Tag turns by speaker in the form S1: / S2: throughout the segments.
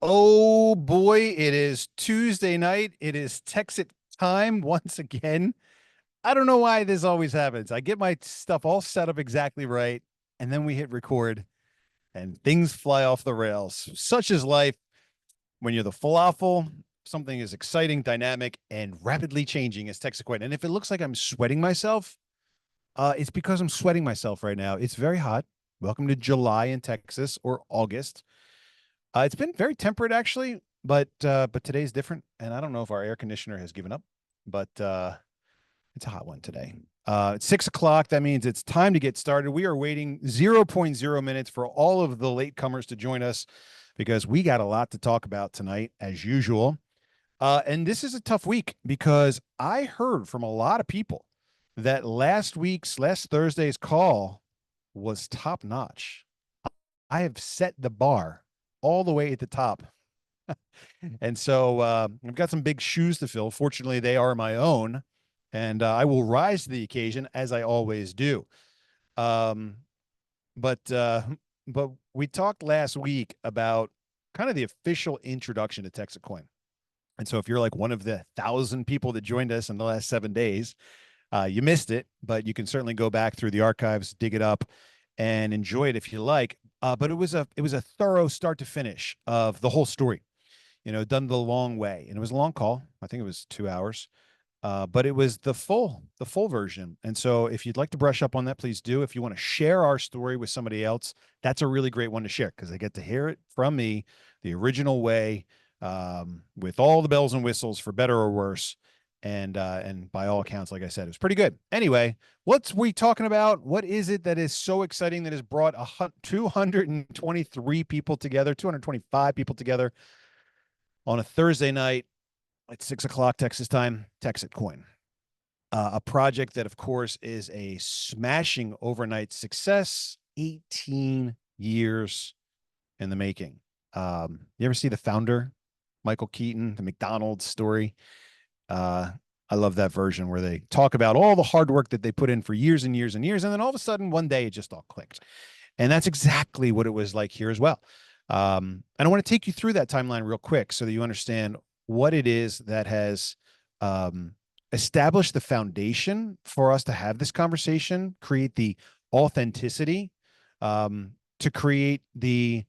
S1: Oh boy, it is Tuesday night. It is Texit time once again. I don't know why this always happens. I get my stuff all set up exactly right, and then we hit record and things fly off the rails. Such is life when you're the falafel. Something is exciting, dynamic, and rapidly changing as TexitCoin. And if it looks like I'm sweating myself, it's because I'm sweating myself right now. It's very hot. Welcome to July in Texas or August. It's been very temperate actually, but today's different, and I don't know if our air conditioner has given up, but it's a hot one today. It's 6 o'clock. That means it's time to get started. We are waiting zero point 0.0 minutes for all of the latecomers to join us because we got a lot to talk about tonight, as usual. And this is a tough week because I heard from a lot of people that last Thursday's call was top notch. I have set the bar all the way at the top. And so I've got some big shoes to fill. Fortunately, they are my own, and I will rise to the occasion as I always do. Um, but uh, but we talked last week about kind of the official introduction to TexitCoin. And so if you're like one of the 1,000 people that joined us in the last 7 days, you missed it, but you can certainly go back through the archives, dig it up, and enjoy it if you like. But it was a thorough start to finish of the whole story, done the long way. And it was a long call. I think it was 2 hours. But it was the full version. And so if you'd like to brush up on that, please do. If you want to share our story with somebody else, that's a really great one to share because they get to hear it from me the original way, with all the bells and whistles for better or worse. And by all accounts, like I said, it was pretty good. Anyway, what's we talking about? What is it that is so exciting that has brought 223 people together, 225 people together on a Thursday night at 6 o'clock Texas time? TexitCoin, a project that, of course, is a smashing overnight success. 18 years in the making. You ever see the founder, Michael Keaton, the McDonald's story? Uh, I love that version where they talk about all the hard work that they put in for years and years and years, and then all of a sudden, one day, it just all clicked. And that's exactly what it was like here as well. And I want to take you through that timeline real quick so that you understand what it is that has established the foundation for us to have this conversation, create the authenticity, to create the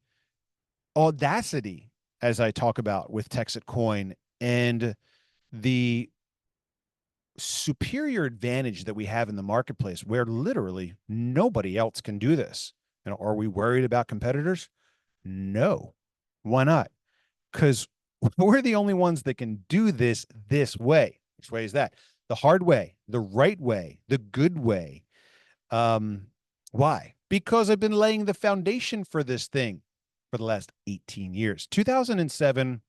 S1: audacity, as I talk about with TexitCoin, and the superior advantage that we have in the marketplace where literally nobody else can do this. Are we worried about competitors? No. Why not? Because we're the only ones that can do this way. Which way is that? The hard way, the right way, the good way. Why? Because I've been laying the foundation for this thing for the last 18 years. 2007,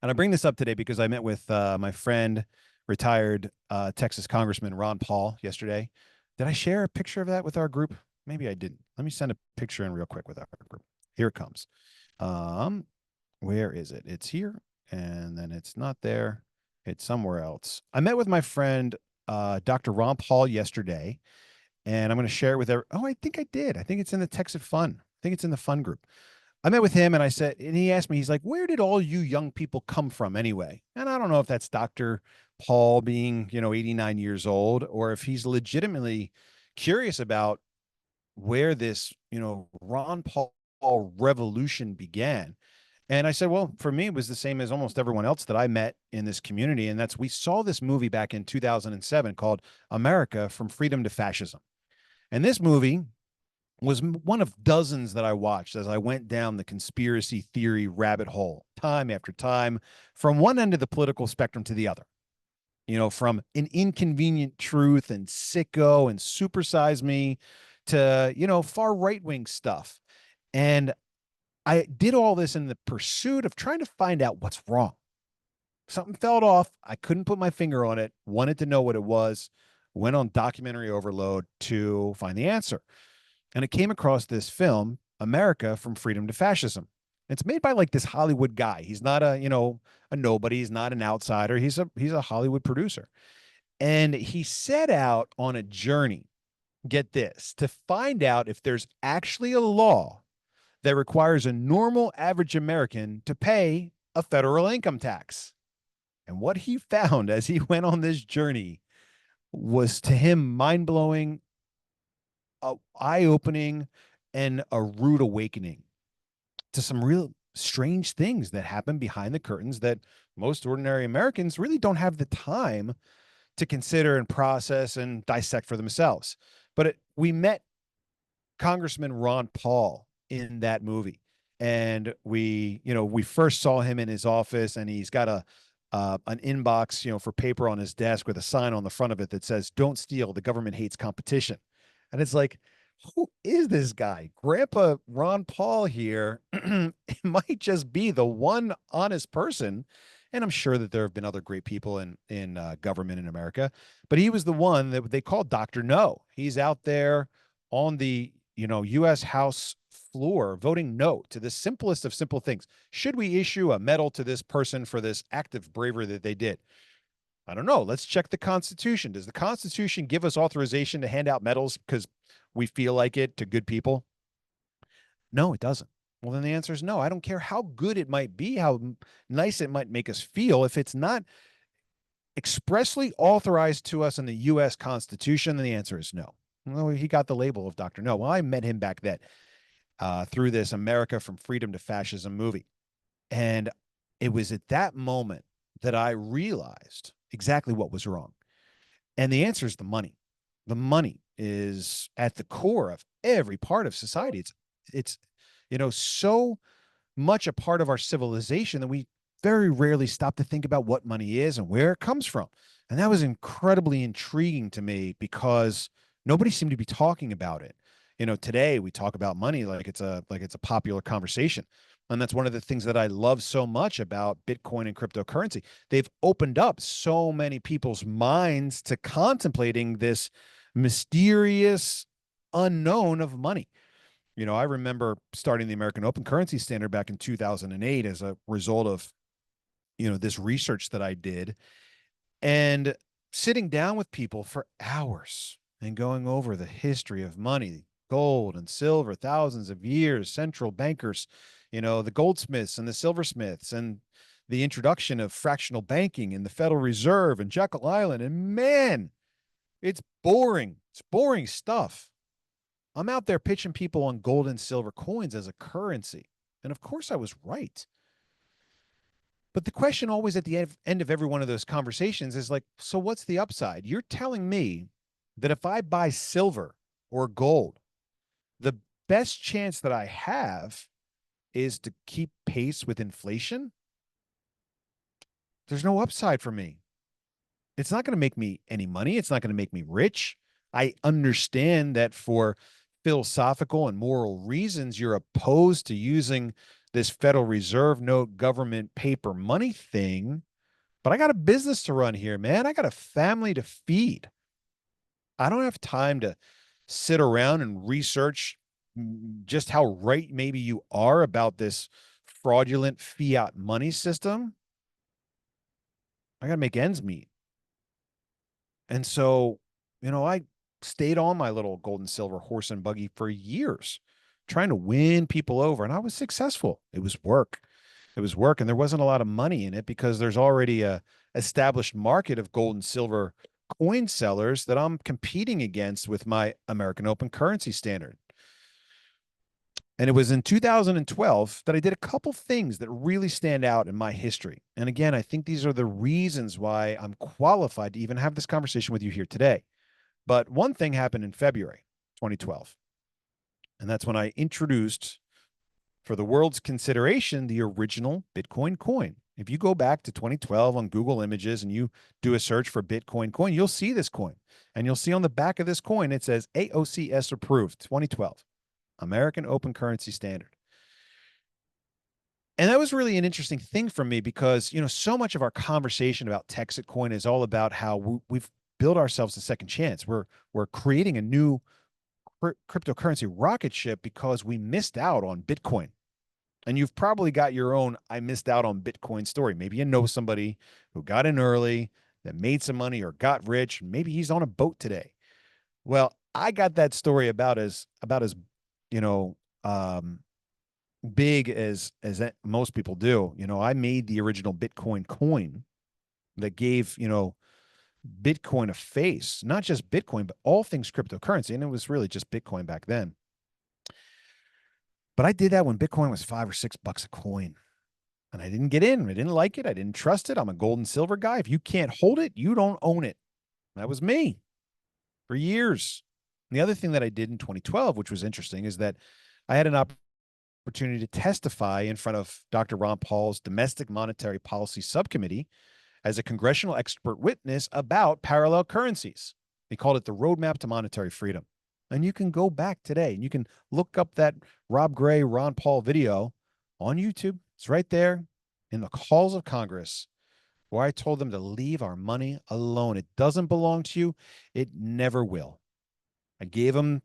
S1: and I bring this up today because I met with my friend, retired Texas Congressman Ron Paul yesterday. Did I share a picture of that with our group? Maybe I didn't. Let me send a picture in real quick with our group. Here it comes. Where is it? It's here, and then it's not there. It's somewhere else. I met with my friend, Dr. Ron Paul yesterday, and I'm going to share it with oh, I think I did. I think it's in the Texas Fun. I think it's in the Fun group. I met with him and I said, and he asked me, he's like, where did all you young people come from anyway? And I don't know if that's Dr. Paul being, 89 years old, or if he's legitimately curious about where this, Ron Paul revolution began. And I said, well, for me, it was the same as almost everyone else that I met in this community. And we saw this movie back in 2007 called America from Freedom to Fascism. And this movie was one of dozens that I watched as I went down the conspiracy theory rabbit hole time after time, from one end of the political spectrum to the other. From An Inconvenient Truth and Sicko and Supersize Me to, far right-wing stuff. And I did all this in the pursuit of trying to find out what's wrong. Something fell off. I couldn't put my finger on it, wanted to know what it was, went on documentary overload to find the answer. And I came across this film, America from Freedom to Fascism. It's made by like this Hollywood guy. He's not a nobody. He's not an outsider. He's a Hollywood producer. And he set out on a journey, get this, to find out if there's actually a law that requires a normal average American to pay a federal income tax. And what he found as he went on this journey was to him mind blowing, eye opening, and a rude awakening to some real strange things that happen behind the curtains that most ordinary Americans really don't have the time to consider and process and dissect for themselves. But we met Congressman Ron Paul in that movie. And we first saw him in his office, and he's got an inbox, for paper on his desk with a sign on the front of it that says, "Don't steal. The government hates competition." And it's like, who is this guy? Grandpa Ron Paul here. It might just be the one honest person. And I'm sure that there have been other great people in government in America, but he was the one that they called Dr. No. He's out there on the U.S. House floor voting no to the simplest of simple things. Should we issue a medal to this person for this act of bravery that they did? I don't know. Let's check the Constitution. Does the Constitution give us authorization to hand out medals because we feel like it to good people? No, it doesn't. Well, then the answer is no. I don't care how good it might be, how nice it might make us feel. If it's not expressly authorized to us in the U.S. Constitution, then the answer is no. Well, he got the label of Dr. No. Well, I met him back then through this America from Freedom to Fascism movie. And it was at that moment that I realized exactly what was wrong. And the answer is the money. The money is at the core of every part of society. It's so much a part of our civilization that we very rarely stop to think about what money is and where it comes from. And that was incredibly intriguing to me because nobody seemed to be talking about it. Today we talk about money like it's a popular conversation. And that's one of the things that I love so much about Bitcoin and cryptocurrency. They've opened up so many people's minds to contemplating this mysterious unknown of money. I remember starting the American Open Currency Standard back in 2008 as a result of, this research that I did, and sitting down with people for hours and going over the history of money, gold and silver, thousands of years, central bankers, the goldsmiths and the silversmiths, and the introduction of fractional banking and the Federal Reserve and Jekyll Island. And man, it's boring. It's boring stuff. I'm out there pitching people on gold and silver coins as a currency. And of course I was right. But the question always at the end of every one of those conversations is like, so what's the upside? You're telling me that if I buy silver or gold, the best chance that I have is to keep pace with inflation? There's no upside for me. It's not going to make me any money. It's not going to make me rich. I understand that for philosophical and moral reasons, you're opposed to using this Federal Reserve note government paper money thing. But I got a business to run here, man. I got a family to feed. I don't have time to sit around and research just how right maybe you are about this fraudulent fiat money system. I got to make ends meet. And so, I stayed on my little gold and silver horse and buggy for years, trying to win people over. And I was successful. It was work. It was work. And there wasn't a lot of money in it because there's already a established market of gold and silver coin sellers that I'm competing against with my American Open Currency Standard. And it was in 2012 that I did a couple things that really stand out in my history. And again, I think these are the reasons why I'm qualified to even have this conversation with you here today. But one thing happened in February 2012. And that's when I introduced, for the world's consideration, the original Bitcoin coin. If you go back to 2012 on Google Images and you do a search for Bitcoin coin, you'll see this coin. And you'll see on the back of this coin, it says AOCS approved 2012, American Open Currency Standard. And that was really an interesting thing for me because, so much of our conversation about TexitCoin is all about how we've built ourselves a second chance. We're creating a new cryptocurrency rocket ship because we missed out on Bitcoin. And you've probably got your own I missed out on Bitcoin story. Maybe you know somebody who got in early, that made some money or got rich. Maybe he's on a boat today. Well, I got that story about as you know, big as that most people do, I made the original Bitcoin coin that gave, Bitcoin a face, not just Bitcoin, but all things cryptocurrency. And it was really just Bitcoin back then. But I did that when Bitcoin was $5 or $6 a coin. And I didn't get in. I didn't like it. I didn't trust it. I'm a gold and silver guy. If you can't hold it, you don't own it. That was me for years. And the other thing that I did in 2012, which was interesting, is that I had an opportunity to testify in front of Dr. Ron Paul's Domestic Monetary Policy Subcommittee as a congressional expert witness about parallel currencies. They called it the Roadmap to Monetary Freedom. And you can go back today and you can look up that Rob Gray, Ron Paul video on YouTube. It's right there in the halls of Congress, where I told them to leave our money alone. It doesn't belong to you. It never will. I gave them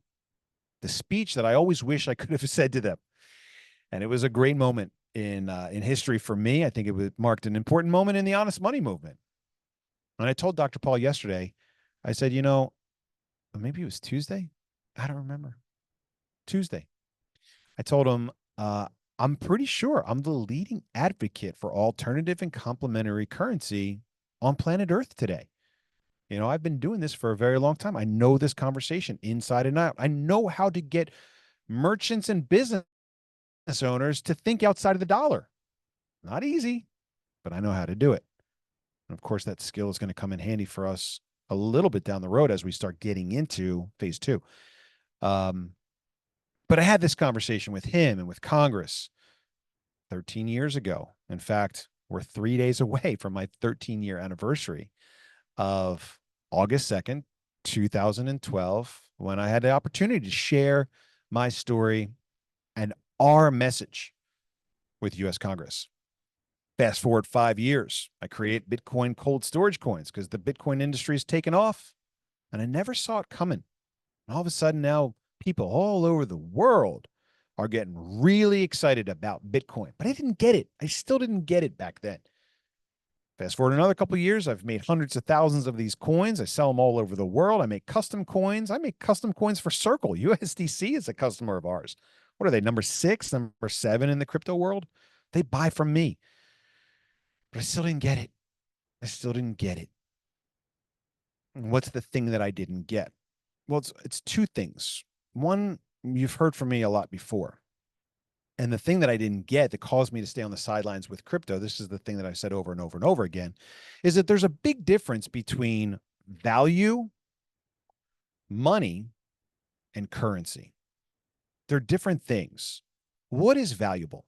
S1: the speech that I always wish I could have said to them. And it was a great moment in history for me. I think it marked an important moment in the honest money movement. And I told Dr. Paul yesterday, I said, maybe it was Tuesday. I don't remember. Tuesday. I told him, I'm pretty sure I'm the leading advocate for alternative and complementary currency on planet Earth today. I've been doing this for a very long time. I know this conversation inside and out. I know how to get merchants and business owners to think outside of the dollar. Not easy, but I know how to do it. And of course, that skill is going to come in handy for us a little bit down the road as we start getting into phase two. But I had this conversation with him and with Congress 13 years ago. In fact, we're 3 days away from my 13-year anniversary of August 2nd, 2012, when I had the opportunity to share my story and our message with U.S. Congress. Fast forward 5 years, I create Bitcoin cold storage coins because the Bitcoin industry has taken off, and I never saw it coming. And all of a sudden now, people all over the world are getting really excited about Bitcoin. But I didn't get it. I still didn't get it back then. Fast forward another couple of years, I've made hundreds of thousands of these coins. I sell them all over the world. I make custom coins. I make custom coins for Circle. USDC is a customer of ours. What are they, number 6, number 7 in the crypto world? They buy from me. But I still didn't get it. I still didn't get it. And what's the thing that I didn't get? Well, it's two things. One, you've heard from me a lot before. And the thing that I didn't get that caused me to stay on the sidelines with crypto, this is the thing that I've said over and over and over again, is that there's a big difference between value, money, and currency. They're different things. What is valuable?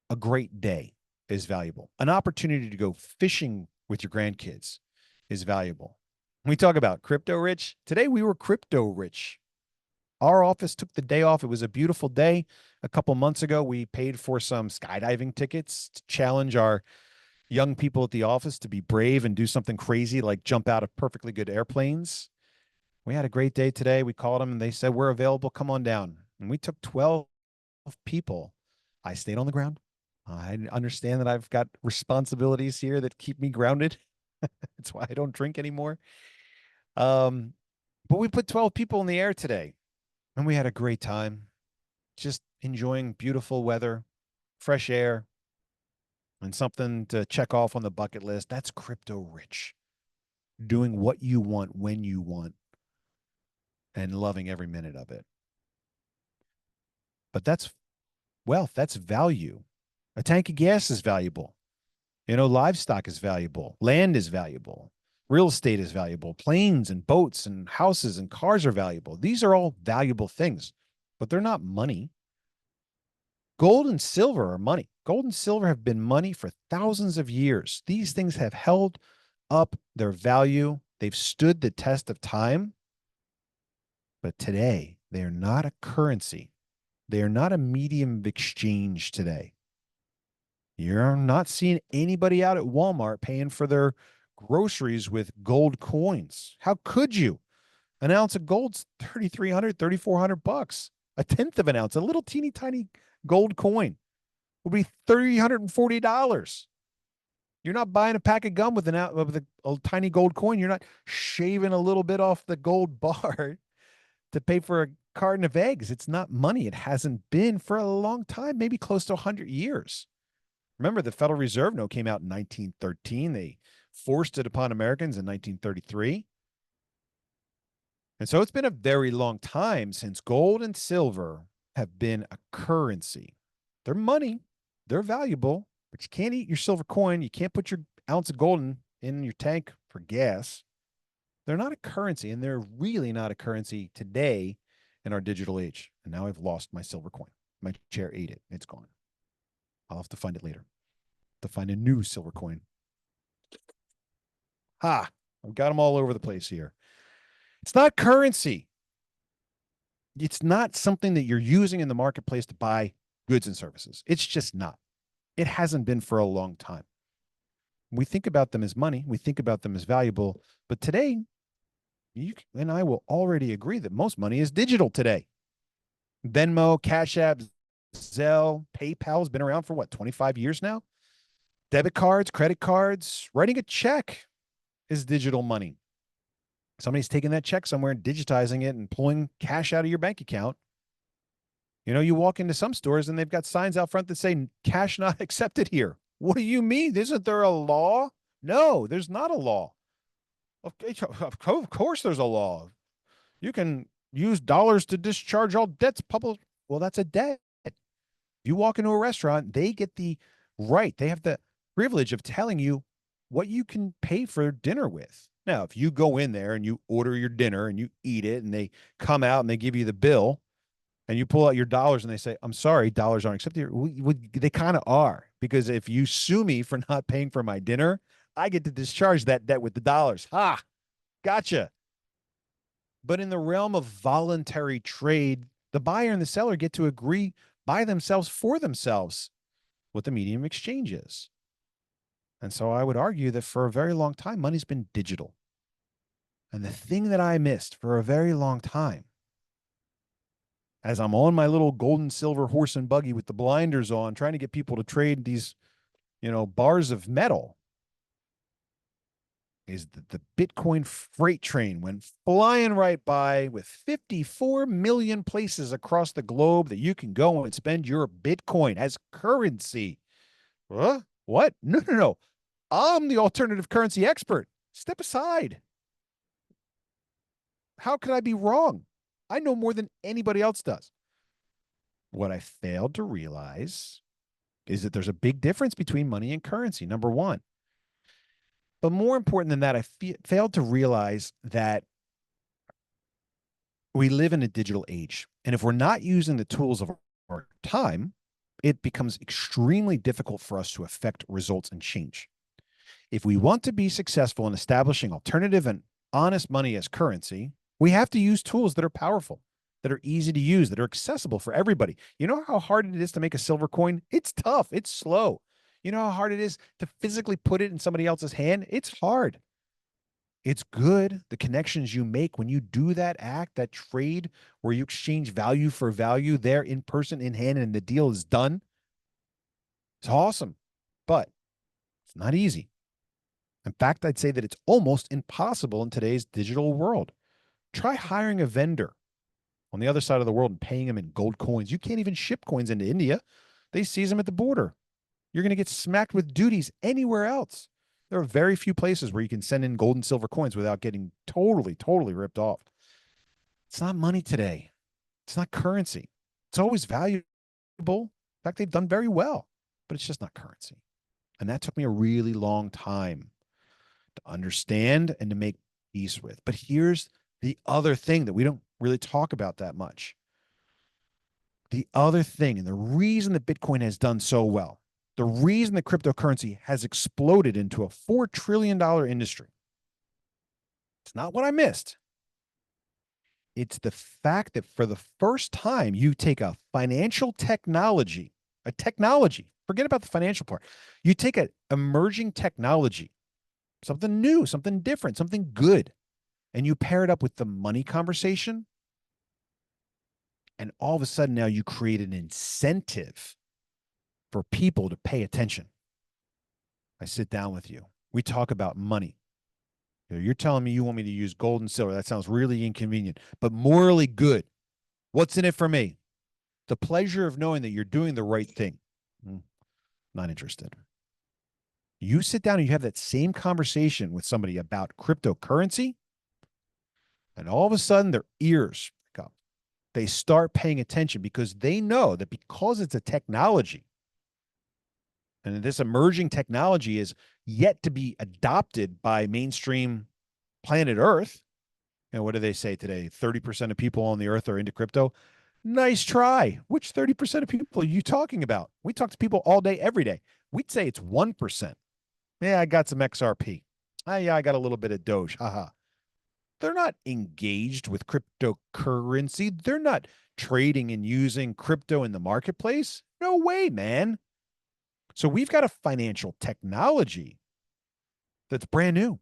S1: A great day is valuable. An opportunity to go fishing with your grandkids is valuable. When we talk about crypto rich, today we were crypto rich. Our office took the day off. It was a beautiful day. A couple months ago, we paid for some skydiving tickets to challenge our young people at the office to be brave and do something crazy like jump out of perfectly good airplanes. We had a great day today. We called them and they said, we're available. Come on down. And we took 12 people. I stayed on the ground. I understand that I've got responsibilities here that keep me grounded. That's why I don't drink anymore. But we put 12 people in the air today. And we had a great time just enjoying beautiful weather, fresh air, and something to check off on the bucket list. That's crypto rich. Doing what you want when you want and loving every minute of it. But that's wealth. That's value. A tank of gas is valuable. Livestock is valuable. Land is valuable. Real estate is valuable. Planes and boats and houses and cars are valuable. These are all valuable things, but they're not money. Gold and silver are money. Gold and silver have been money for thousands of years. These things have held up their value. They've stood the test of time. But today, they are not a currency. They are not a medium of exchange today. You're not seeing anybody out at Walmart paying for their groceries with gold coins. How could you? An ounce of gold's $3,300, $3,400. A tenth of an ounce, a little teeny tiny gold coin will be $340. You're not buying a pack of gum with a tiny gold coin. You're not shaving a little bit off the gold bar to pay for a carton of eggs. It's not money. It hasn't been for a long time, maybe close to 100 years. Remember, the Federal Reserve note came out in 1913. They forced it upon Americans in 1933. And so it's been a very long time since gold and silver have been a currency. They're money, they're valuable, but you can't eat your silver coin. You can't put your ounce of gold in your tank for gas. They're not a currency, and they're really not a currency today in our digital age. And now I've lost my silver coin. My chair ate it. It's gone. I'll have to find it later. To find a new silver coin. Ha! I've got them all over the place here. It's not currency. It's not something that you're using in the marketplace to buy goods and services. It's just not. It hasn't been for a long time. We think about them as money. We think about them as valuable. But today, you and I will already agree that most money is digital today. Venmo, Cash App, Zelle, PayPal has been around for what, 25 years now? Debit cards, credit cards, writing a check is digital money. Somebody's taking that check somewhere and digitizing it and pulling cash out of your bank account. You know, you walk into some stores and they've got signs out front that say cash not accepted here. What do you mean? Isn't there a law? No, there's not a law. Okay, of course there's a law. You can use dollars to discharge all debts public. Well, that's a debt. You walk into a restaurant, they get the right. They have the privilege of telling you what you can pay for dinner with. Now, if you go in there and you order your dinner and you eat it and they come out and they give you the bill and you pull out your dollars and they say, I'm sorry, dollars aren't accepted. They kind of are, because if you sue me for not paying for my dinner, I get to discharge that debt with the dollars. Ha, gotcha. But in the realm of voluntary trade, the buyer and the seller get to agree by themselves for themselves what the medium of exchange is. And so I would argue that for a very long time, money's been digital. And the thing that I missed for a very long time, as I'm on my little gold and silver horse and buggy with the blinders on, trying to get people to trade these, bars of metal, is that the Bitcoin freight train went flying right by with 54 million places across the globe that you can go and spend your Bitcoin as currency. Huh? What? No. I'm the alternative currency expert. Step aside. How could I be wrong? I know more than anybody else does. What I failed to realize is that there's a big difference between money and currency, number one. But more important than that, I failed to realize that we live in a digital age. And if we're not using the tools of our time, it becomes extremely difficult for us to affect results and change. If we want to be successful in establishing alternative and honest money as currency, we have to use tools that are powerful, that are easy to use, that are accessible for everybody. You know how hard it is to make a silver coin? It's tough. It's slow. You know how hard it is to physically put it in somebody else's hand? It's hard. It's good. The connections you make when you do that act, that trade where you exchange value for value there in person, in hand, and the deal is done. It's awesome, but it's not easy. In fact, I'd say that it's almost impossible in today's digital world. Try hiring a vendor on the other side of the world and paying them in gold coins. You can't even ship coins into India. They seize them at the border. You're going to get smacked with duties anywhere else. There are very few places where you can send in gold and silver coins without getting totally ripped off. It's not money today. It's not currency. It's always valuable. In fact, they've done very well, but it's just not currency. And that took me a really long time to understand and to make peace with. But here's the other thing that we don't really talk about that much. The other thing, and the reason that Bitcoin has done so well, the reason that cryptocurrency has exploded into a $4 trillion industry, it's not what I missed. It's the fact that for the first time, you take a financial technology, forget about the financial part. You take an emerging technology, something new, something different, something good, and you pair it up with the money conversation. And all of a sudden now you create an incentive for people to pay attention. I sit down with you. We talk about money. You're telling me you want me to use gold and silver. That sounds really inconvenient, but morally good. What's in it for me? The pleasure of knowing that you're doing the right thing. Not interested. You sit down and you have that same conversation with somebody about cryptocurrency, and all of a sudden their ears pick up. They start paying attention because they know that because it's a technology, and this emerging technology is yet to be adopted by mainstream planet Earth. And what do they say today? 30% of people on the earth are into crypto. Nice try. Which 30% of people are you talking about? We talk to people all day, every day. We'd say it's 1%. Yeah, I got some XRP. Yeah, I got a little bit of Doge. Haha. They're not engaged with cryptocurrency. They're not trading and using crypto in the marketplace. No way, man. So we've got a financial technology that's brand new.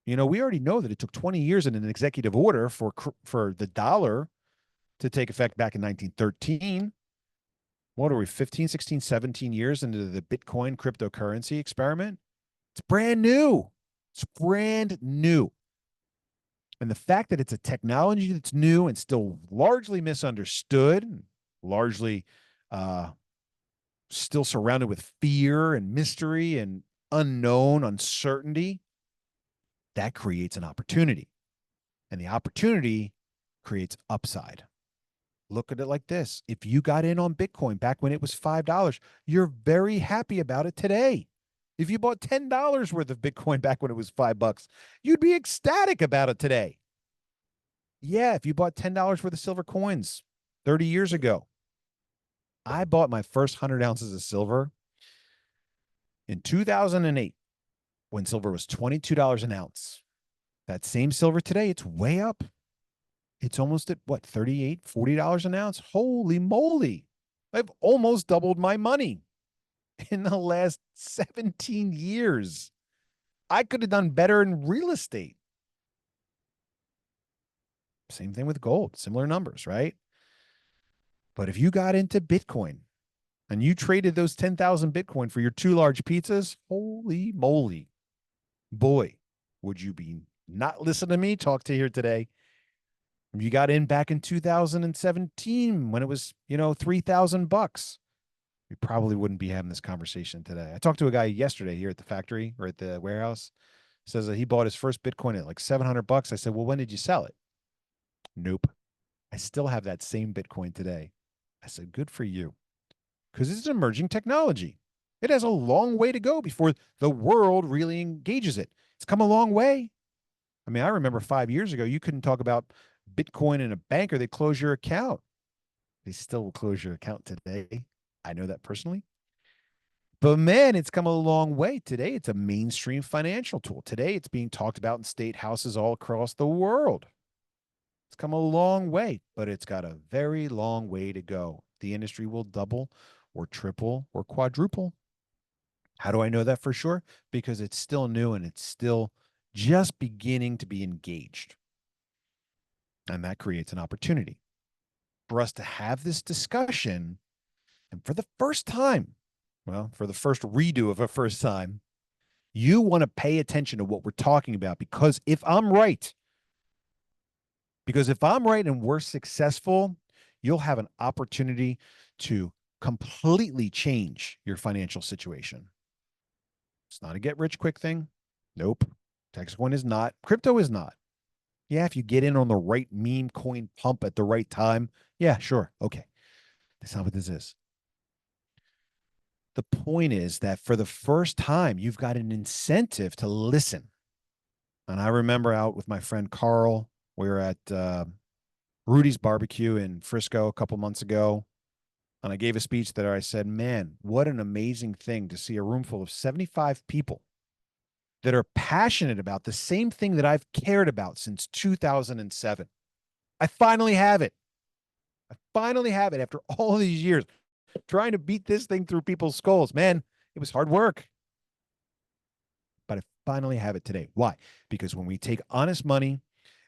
S1: We already know that it took 20 years in an executive order for the dollar to take effect back in 1913. What are we, 15, 16, 17 years into the Bitcoin cryptocurrency experiment? It's brand new. It's brand new. And the fact that it's a technology that's new and still largely misunderstood, largely still surrounded with fear and mystery and unknown uncertainty, that creates an opportunity. And the opportunity creates upside. Look at it like this. If you got in on Bitcoin back when it was $5, you're very happy about it today. If you bought $10 worth of Bitcoin back when it was $5, you'd be ecstatic about it today. Yeah, if you bought $10 worth of silver coins 30 years ago. I bought my first 100 ounces of silver in 2008 when silver was $22 an ounce. That same silver today, it's way up. It's almost at what, $38, $40 an ounce? Holy moly. I've almost doubled my money in the last 17 years. I could have done better in real estate. Same thing with gold, similar numbers, right? But if you got into Bitcoin and you traded those 10,000 Bitcoin for your 2 large pizzas, holy moly. Boy, would you be not listening to me talk to here today. You got in back in 2017 when it was, $3,000. We probably wouldn't be having this conversation today. I talked to a guy yesterday here at the factory or at the warehouse. Says that he bought his first Bitcoin at like $700. I said, well, when did you sell it? Nope. I still have that same Bitcoin today. I said, good for you. Because it's an emerging technology. It has a long way to go before the world really engages it. It's come a long way. I mean, I remember 5 years ago, you couldn't talk about Bitcoin in a bank or they'd close your account. They still will close your account today. I know that personally. But man, it's come a long way. Today, it's a mainstream financial tool. Today, it's being talked about in state houses all across the world. It's come a long way, but it's got a very long way to go. The industry will double or triple or quadruple. How do I know that for sure? Because it's still new and it's still just beginning to be engaged. And that creates an opportunity for us to have this discussion. And for the first time, well, for the first redo of a first time, you want to pay attention to what we're talking about because if I'm right and we're successful, you'll have an opportunity to completely change your financial situation. It's not a get rich quick thing. Nope. TexitCoin is not. Crypto is not. Yeah, if you get in on the right meme coin pump at the right time, yeah, sure. Okay. That's not what this is. The point is that for the first time, you've got an incentive to listen. And I remember out with my friend Carl, we were at Rudy's Barbecue in Frisco a couple months ago. And I gave a speech there. I said, man, what an amazing thing to see a room full of 75 people that are passionate about the same thing that I've cared about since 2007. I finally have it. I finally have it after all these years trying to beat this thing through people's skulls. Man, it was hard work. But I finally have it today. Why? Because when we take honest money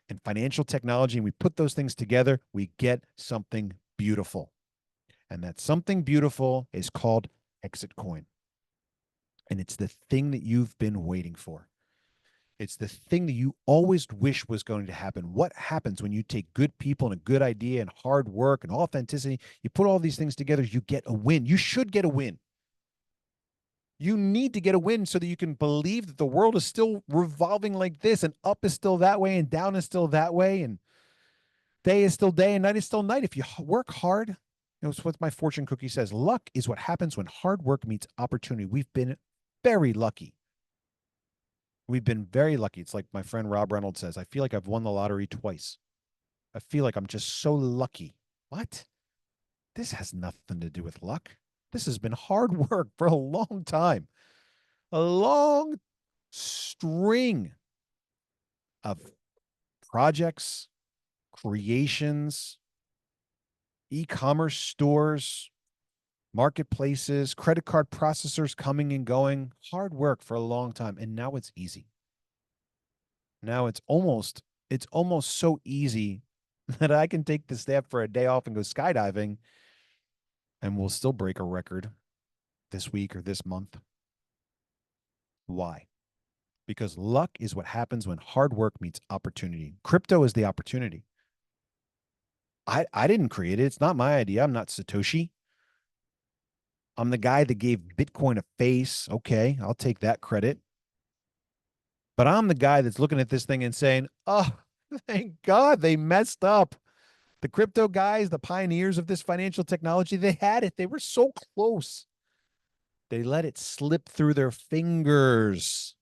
S1: and financial technology and we put those things together, we get something beautiful. And that something beautiful is called TexitCoin. And it's the thing that you've been waiting for. It's the thing that you always wish was going to happen. What happens when you take good people and a good idea and hard work and authenticity? You put all these things together, you get a win. You should get a win. You need to get a win so that you can believe that the world is still revolving like this, and up is still that way, and down is still that way, and day is still day, and night is still night. If you work hard, it's what my fortune cookie says. Luck is what happens when hard work meets opportunity. We've been very lucky. We've been very lucky. It's like my friend Rob Reynolds says, I feel like I've won the lottery twice. I feel like I'm just so lucky. What? This has nothing to do with luck. This has been hard work for a long time. A long string of projects, creations, e-commerce stores, marketplaces, credit card processors coming and going. Hard work for a long time. And now it's easy. Now it's almost so easy that I can take the staff for a day off and go skydiving, and we'll still break a record this week or this month. Why? Because luck is what happens when hard work meets opportunity. Crypto is the opportunity. I didn't create it. It's not my idea. I'm not Satoshi. I'm the guy that gave Bitcoin a face. Okay, I'll take that credit. But I'm the guy that's looking at this thing and saying, oh, thank God they messed up. The crypto guys, the pioneers of this financial technology, they had it. They were so close. They let it slip through their fingers.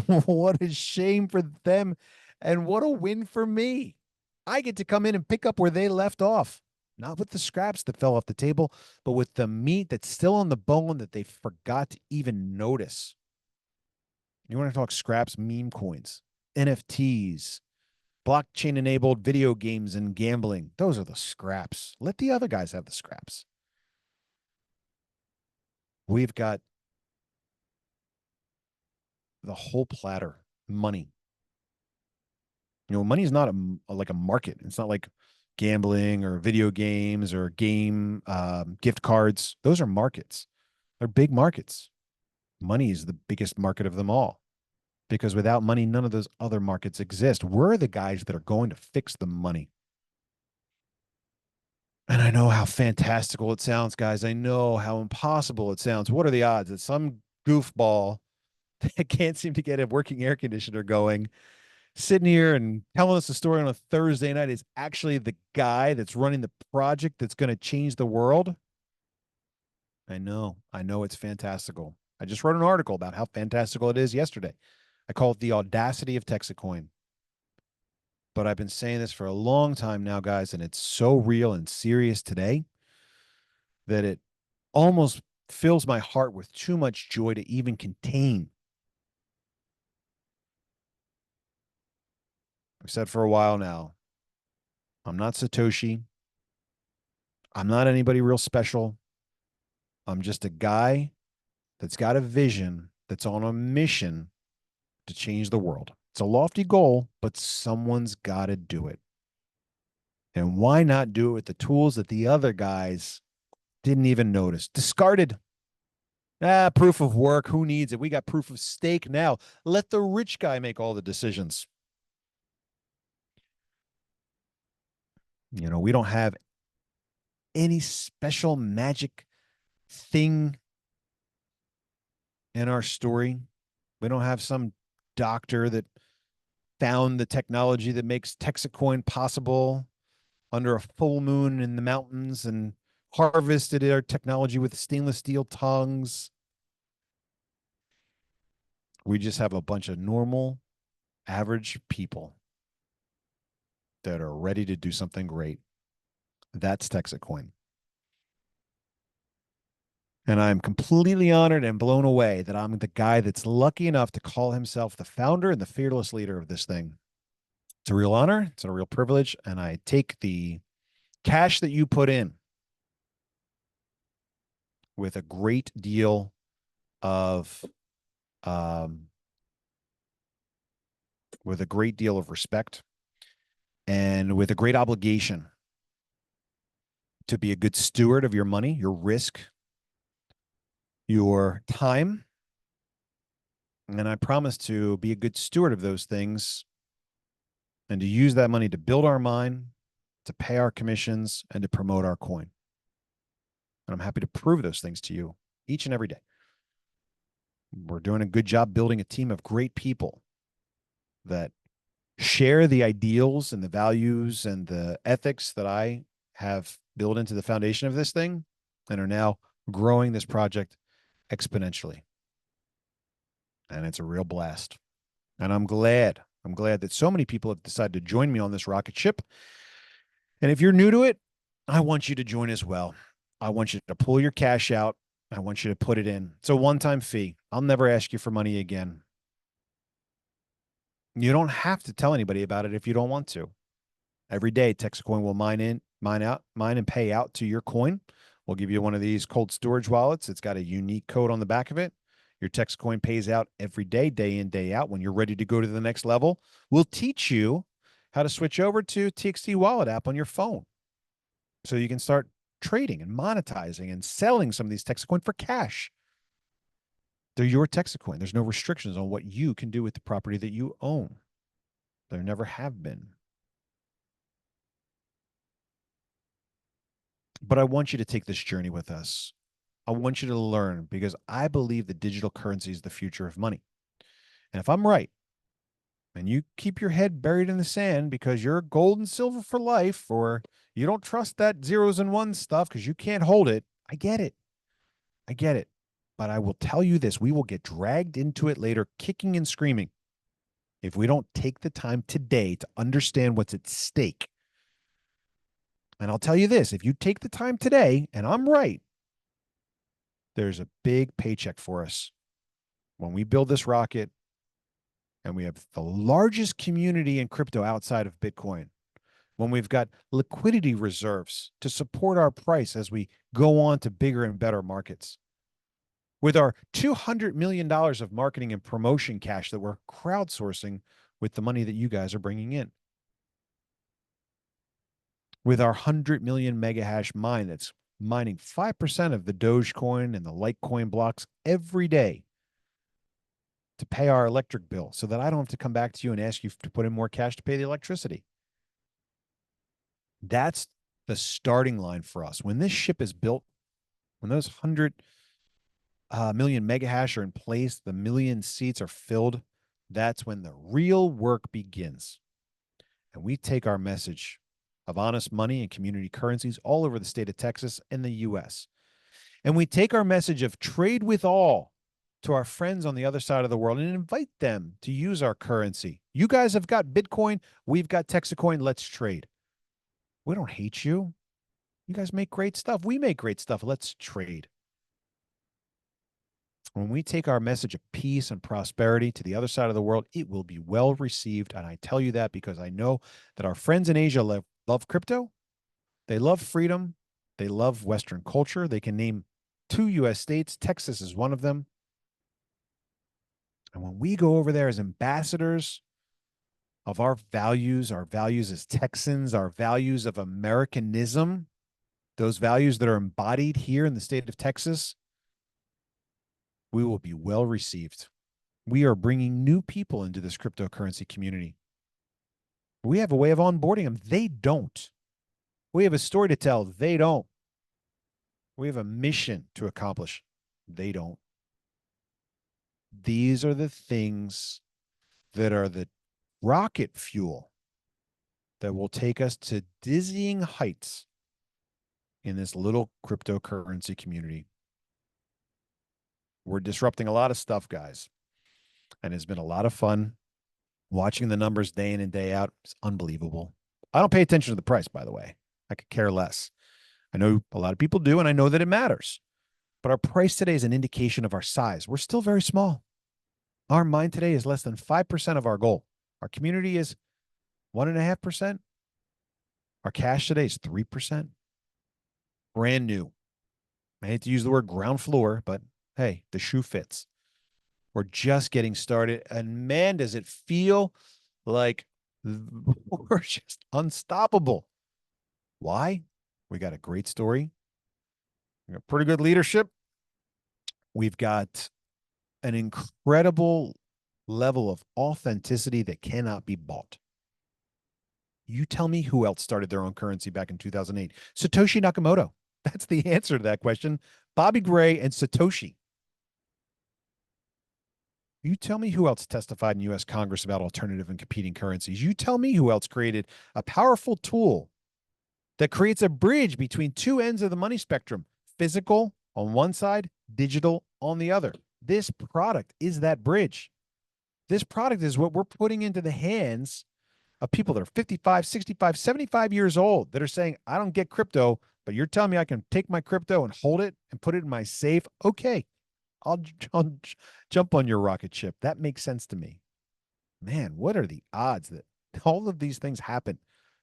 S1: What a shame for them. And what a win for me. I get to come in and pick up where they left off. Not with the scraps that fell off the table, but with the meat that's still on the bone that they forgot to even notice. You want to talk scraps? Meme coins, NFTs, blockchain enabled video games and gambling. Those are the scraps. Let the other guys have the scraps. We've got the whole platter, money. Money is not like a market. It's not like gambling or video games or game gift cards. Those are markets. They're big markets. Money is the biggest market of them all, because without money, none of those other markets exist. We're the guys that are going to fix the money. And I know how fantastical it sounds, guys. I know how impossible it sounds. What are the odds that some goofball that can't seem to get a working air conditioner going, sitting here and telling us a story on a Thursday night, is actually the guy that's running the project that's going to change the world? I know it's fantastical. I just wrote an article about how fantastical it is yesterday. I call it the audacity of TexitCoin. But I've been saying this for a long time now, guys, and it's so real and serious today that it almost fills my heart with too much joy to even contain. I've said for a while now, I'm not Satoshi. I'm not anybody real special. I'm just a guy that's got a vision, that's on a mission to change the world. It's a lofty goal, but someone's got to do it. And why not do it with the tools that the other guys didn't even notice? Discarded. Proof of work. Who needs it? We got proof of stake now. Let the rich guy make all the decisions. We don't have any special magic thing in our story. We don't have some doctor that found the technology that makes TexitCoin possible under a full moon in the mountains and harvested our technology with stainless steel tongues. We just have a bunch of normal, average people that are ready to do something great. That's TexitCoin. And I'm completely honored and blown away that I'm the guy that's lucky enough to call himself the founder and the fearless leader of this thing. It's a real honor. It's a real privilege. And I take the cash that you put in with a great deal of respect and with a great obligation to be a good steward of your money, your risk, your time, And I promise to be a good steward of those things and to use that money to build our mine, to pay our commissions, and to promote our coin. And I'm happy to prove those things to you each and every day. We're doing a good job building a team of great people that share the ideals and the values and the ethics that I have built into the foundation of this thing and are now growing this project exponentially. And it's a real blast. And I'm glad that so many people have decided to join me on this rocket ship. And if you're new to it, I want you to join as well. I want you to pull your cash out. I want you to put it in. It's a one-time fee. I'll never ask you for money again. You don't have to tell anybody about it if you don't want to. Every day, TexitCoin will mine and pay out to your coin. We'll give you one of these cold storage wallets. It's got a unique code on the back of it. Your TexitCoin pays out every day, day in, day out. When you're ready to go to the next level, we'll teach you how to switch over to TXT Wallet app on your phone so you can start trading and monetizing and selling some of these TexitCoin for cash. They're your TexitCoin. There's no restrictions on what you can do with the property that you own. There never have been. But I want you to take this journey with us. I want you to learn because I believe that digital currency is the future of money. And if I'm right, and you keep your head buried in the sand because you're gold and silver for life, or you don't trust that zeros and ones stuff because you can't hold it, I get it. I get it. But I will tell you this, we will get dragged into it later, kicking and screaming, if we don't take the time today to understand what's at stake. And I'll tell you this, if you take the time today, and I'm right, there's a big paycheck for us when we build this rocket and we have the largest community in crypto outside of Bitcoin, when we've got liquidity reserves to support our price as we go on to bigger and better markets, with our $200 million of marketing and promotion cash that we're crowdsourcing with the money that you guys are bringing in, with our 100 million mega hash mine that's mining 5% of the Dogecoin and the Litecoin blocks every day to pay our electric bill so that I don't have to come back to you and ask you to put in more cash to pay the electricity. That's the starting line for us. When this ship is built, when those 100 million mega hash are in place, the million seats are filled, that's when the real work begins. And we take our message of honest money and community currencies all over the state of Texas and the U.S. And we take our message of trade with all to our friends on the other side of the world and invite them to use our currency. You guys have got Bitcoin. We've got TexitCoin. Let's trade. We don't hate you. You guys make great stuff. We make great stuff. Let's trade. When we take our message of peace and prosperity to the other side of the world, it will be well received. And I tell you that because I know that our friends in Asia love crypto. They love freedom. They love Western culture. They can name 2 U.S. states. Texas is one of them. And when we go over there as ambassadors of our values as Texans, our values of Americanism, those values that are embodied here in the state of Texas, we will be well received. We are bringing new people into this cryptocurrency community. We have a way of onboarding them. They don't. We have a story to tell. They don't. We have a mission to accomplish. They don't. These are the things that are the rocket fuel that will take us to dizzying heights in this little cryptocurrency community. We're disrupting a lot of stuff, guys. And it's been a lot of fun watching the numbers day in and day out. It's unbelievable. I don't pay attention to the price, by the way. I could care less. I know a lot of people do, and I know that it matters. But our price today is an indication of our size. We're still very small. Our mine today is less than 5% of our goal. Our community is 1.5%. Our cash today is 3%. Brand new. I hate to use the word ground floor, but hey, the shoe fits. We're just getting started. And man, does it feel like we're just unstoppable. Why? We got a great story. We got pretty good leadership. We've got an incredible level of authenticity that cannot be bought. You tell me who else started their own currency back in 2008. Satoshi Nakamoto. That's the answer to that question. Bobby Gray and Satoshi. You tell me who else testified in U.S. Congress about alternative and competing currencies. You tell me who else created a powerful tool that creates a bridge between two ends of the money spectrum, physical on one side, digital on the other. This product is that bridge. This product is what we're putting into the hands of people that are 55, 65, 75 years old that are saying, I don't get crypto, but you're telling me I can take my crypto and hold it and put it in my safe. Okay, I'll jump on your rocket ship. That makes sense to me. Man, what are the odds that all of these things happen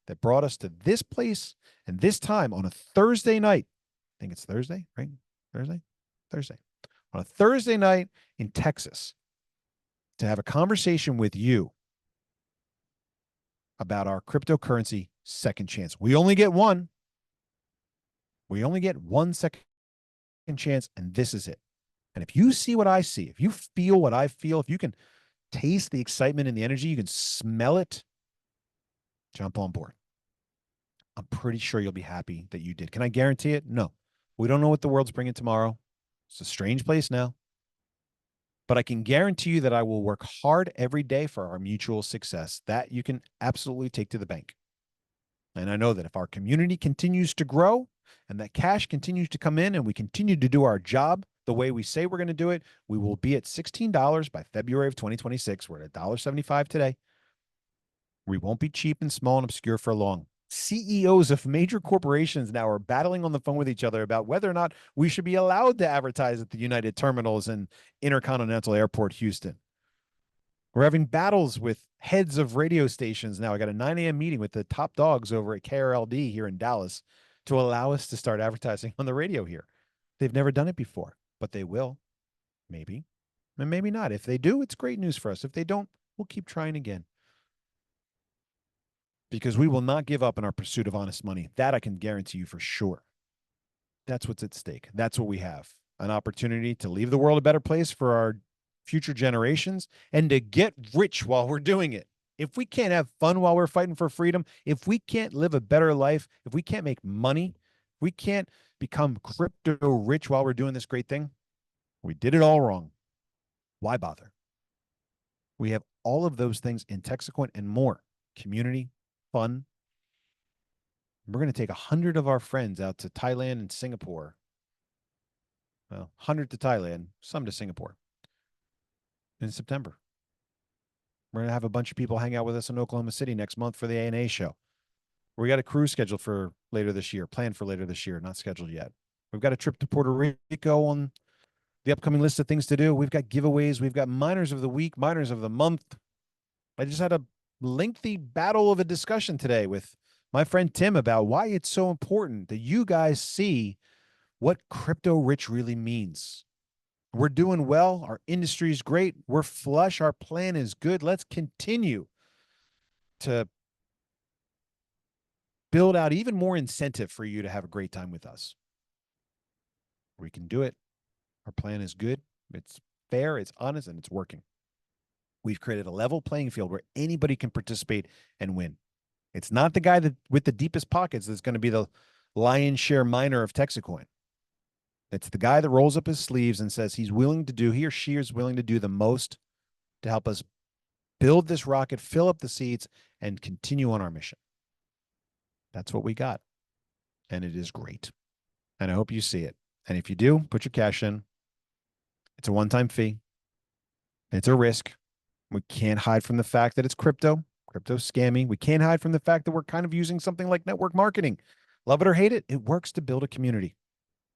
S1: that brought us to this place and this time on a Thursday night? I think it's Thursday, right? Thursday. On a Thursday night in Texas to have a conversation with you about our cryptocurrency second chance. We only get one. We only get one second chance, and this is it. And if you see what I see, if you feel what I feel, if you can taste the excitement and the energy, you can smell it, jump on board. I'm pretty sure you'll be happy that you did. Can I guarantee it? No. We don't know what the world's bringing tomorrow. It's a strange place now. But I can guarantee you that I will work hard every day for our mutual success. That you can absolutely take to the bank. And I know that if our community continues to grow and that cash continues to come in and we continue to do our job the way we say we're going to do it, we will be at $16 by February of 2026. We're at $1.75 today. We won't be cheap and small and obscure for long. CEOs of major corporations now are battling on the phone with each other about whether or not we should be allowed to advertise at the United Terminals and Intercontinental Airport, Houston. We're having battles with heads of radio stations now. I got a 9 a.m. meeting with the top dogs over at KRLD here in Dallas to allow us to start advertising on the radio here. They've never done it before, but they will. Maybe. And maybe not. If they do, it's great news for us. If they don't, we'll keep trying again. Because we will not give up in our pursuit of honest money. That I can guarantee you for sure. That's what's at stake. That's what we have. An opportunity to leave the world a better place for our future generations and to get rich while we're doing it. If we can't have fun while we're fighting for freedom, if we can't live a better life, if we can't make money, if we can't become crypto rich while we're doing this great thing, we did it all wrong. Why bother? We have all of those things in TexitCoin and more. Community, fun. We're going to take 100 of our friends out to Thailand and Singapore. Well, 100 to Thailand, some to Singapore in September. We're going to have a bunch of people hang out with us in Oklahoma City next month for the ANA show. We got a cruise scheduled for later this year, planned for later this year, not scheduled yet. We've got a trip to Puerto Rico on the upcoming list of things to do. We've got giveaways. We've got miners of the week, miners of the month. I just had a lengthy battle of a discussion today with my friend Tim about why it's so important that you guys see what crypto rich really means. We're doing well. Our industry is great. We're flush. Our plan is good. Let's continue to build out even more incentive for you to have a great time with us. We can do it. Our plan is good. It's fair. It's honest, and it's working. We've created a level playing field where anybody can participate and win. It's not the guy that with the deepest pockets that's going to be the lion's share miner of TexitCoin. It's the guy that rolls up his sleeves and says he or she is willing to do the most to help us build this rocket, fill up the seats, and continue on our mission. That's what we got. And it is great. And I hope you see it. And if you do, put your cash in. It's a one-time fee. It's a risk. We can't hide from the fact that it's crypto. Crypto's scammy. We can't hide from the fact that we're kind of using something like network marketing. Love it or hate it, it works to build a community.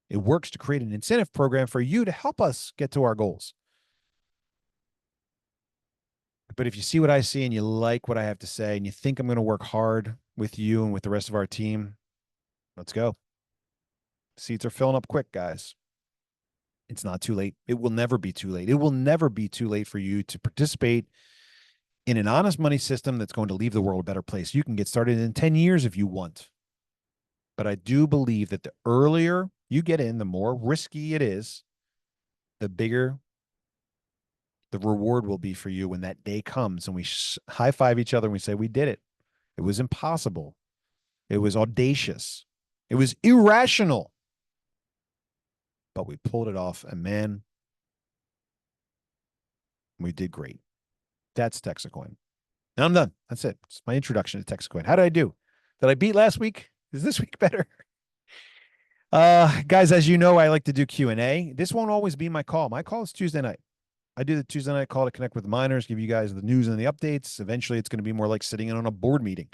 S1: It works to create an incentive program for you to help us get to our goals. But if you see what I see and you like what I have to say and you think I'm going to work hard with you and with the rest of our team, let's go. Seats are filling up quick, guys. It's not too late. It will never be too late. It will never be too late for you to participate in an honest money system that's going to leave the world a better place. You can get started in 10 years if you want. But I do believe that the earlier you get in, the more risky it is, the bigger the reward will be for you when that day comes and we high five each other and we say, we did it. It was impossible. It was audacious. It was irrational. But we pulled it off, and man, we did great. That's TexitCoin. Now I'm done. That's it. It's my introduction to TexitCoin. How did I do? Did I beat last week? Is this week better? Guys, as you know, I like to do Q&A. This won't always be my call. My call is Tuesday night. I do the Tuesday night call to connect with the miners, give you guys the news and the updates. Eventually, it's going to be more like sitting in on a board meeting,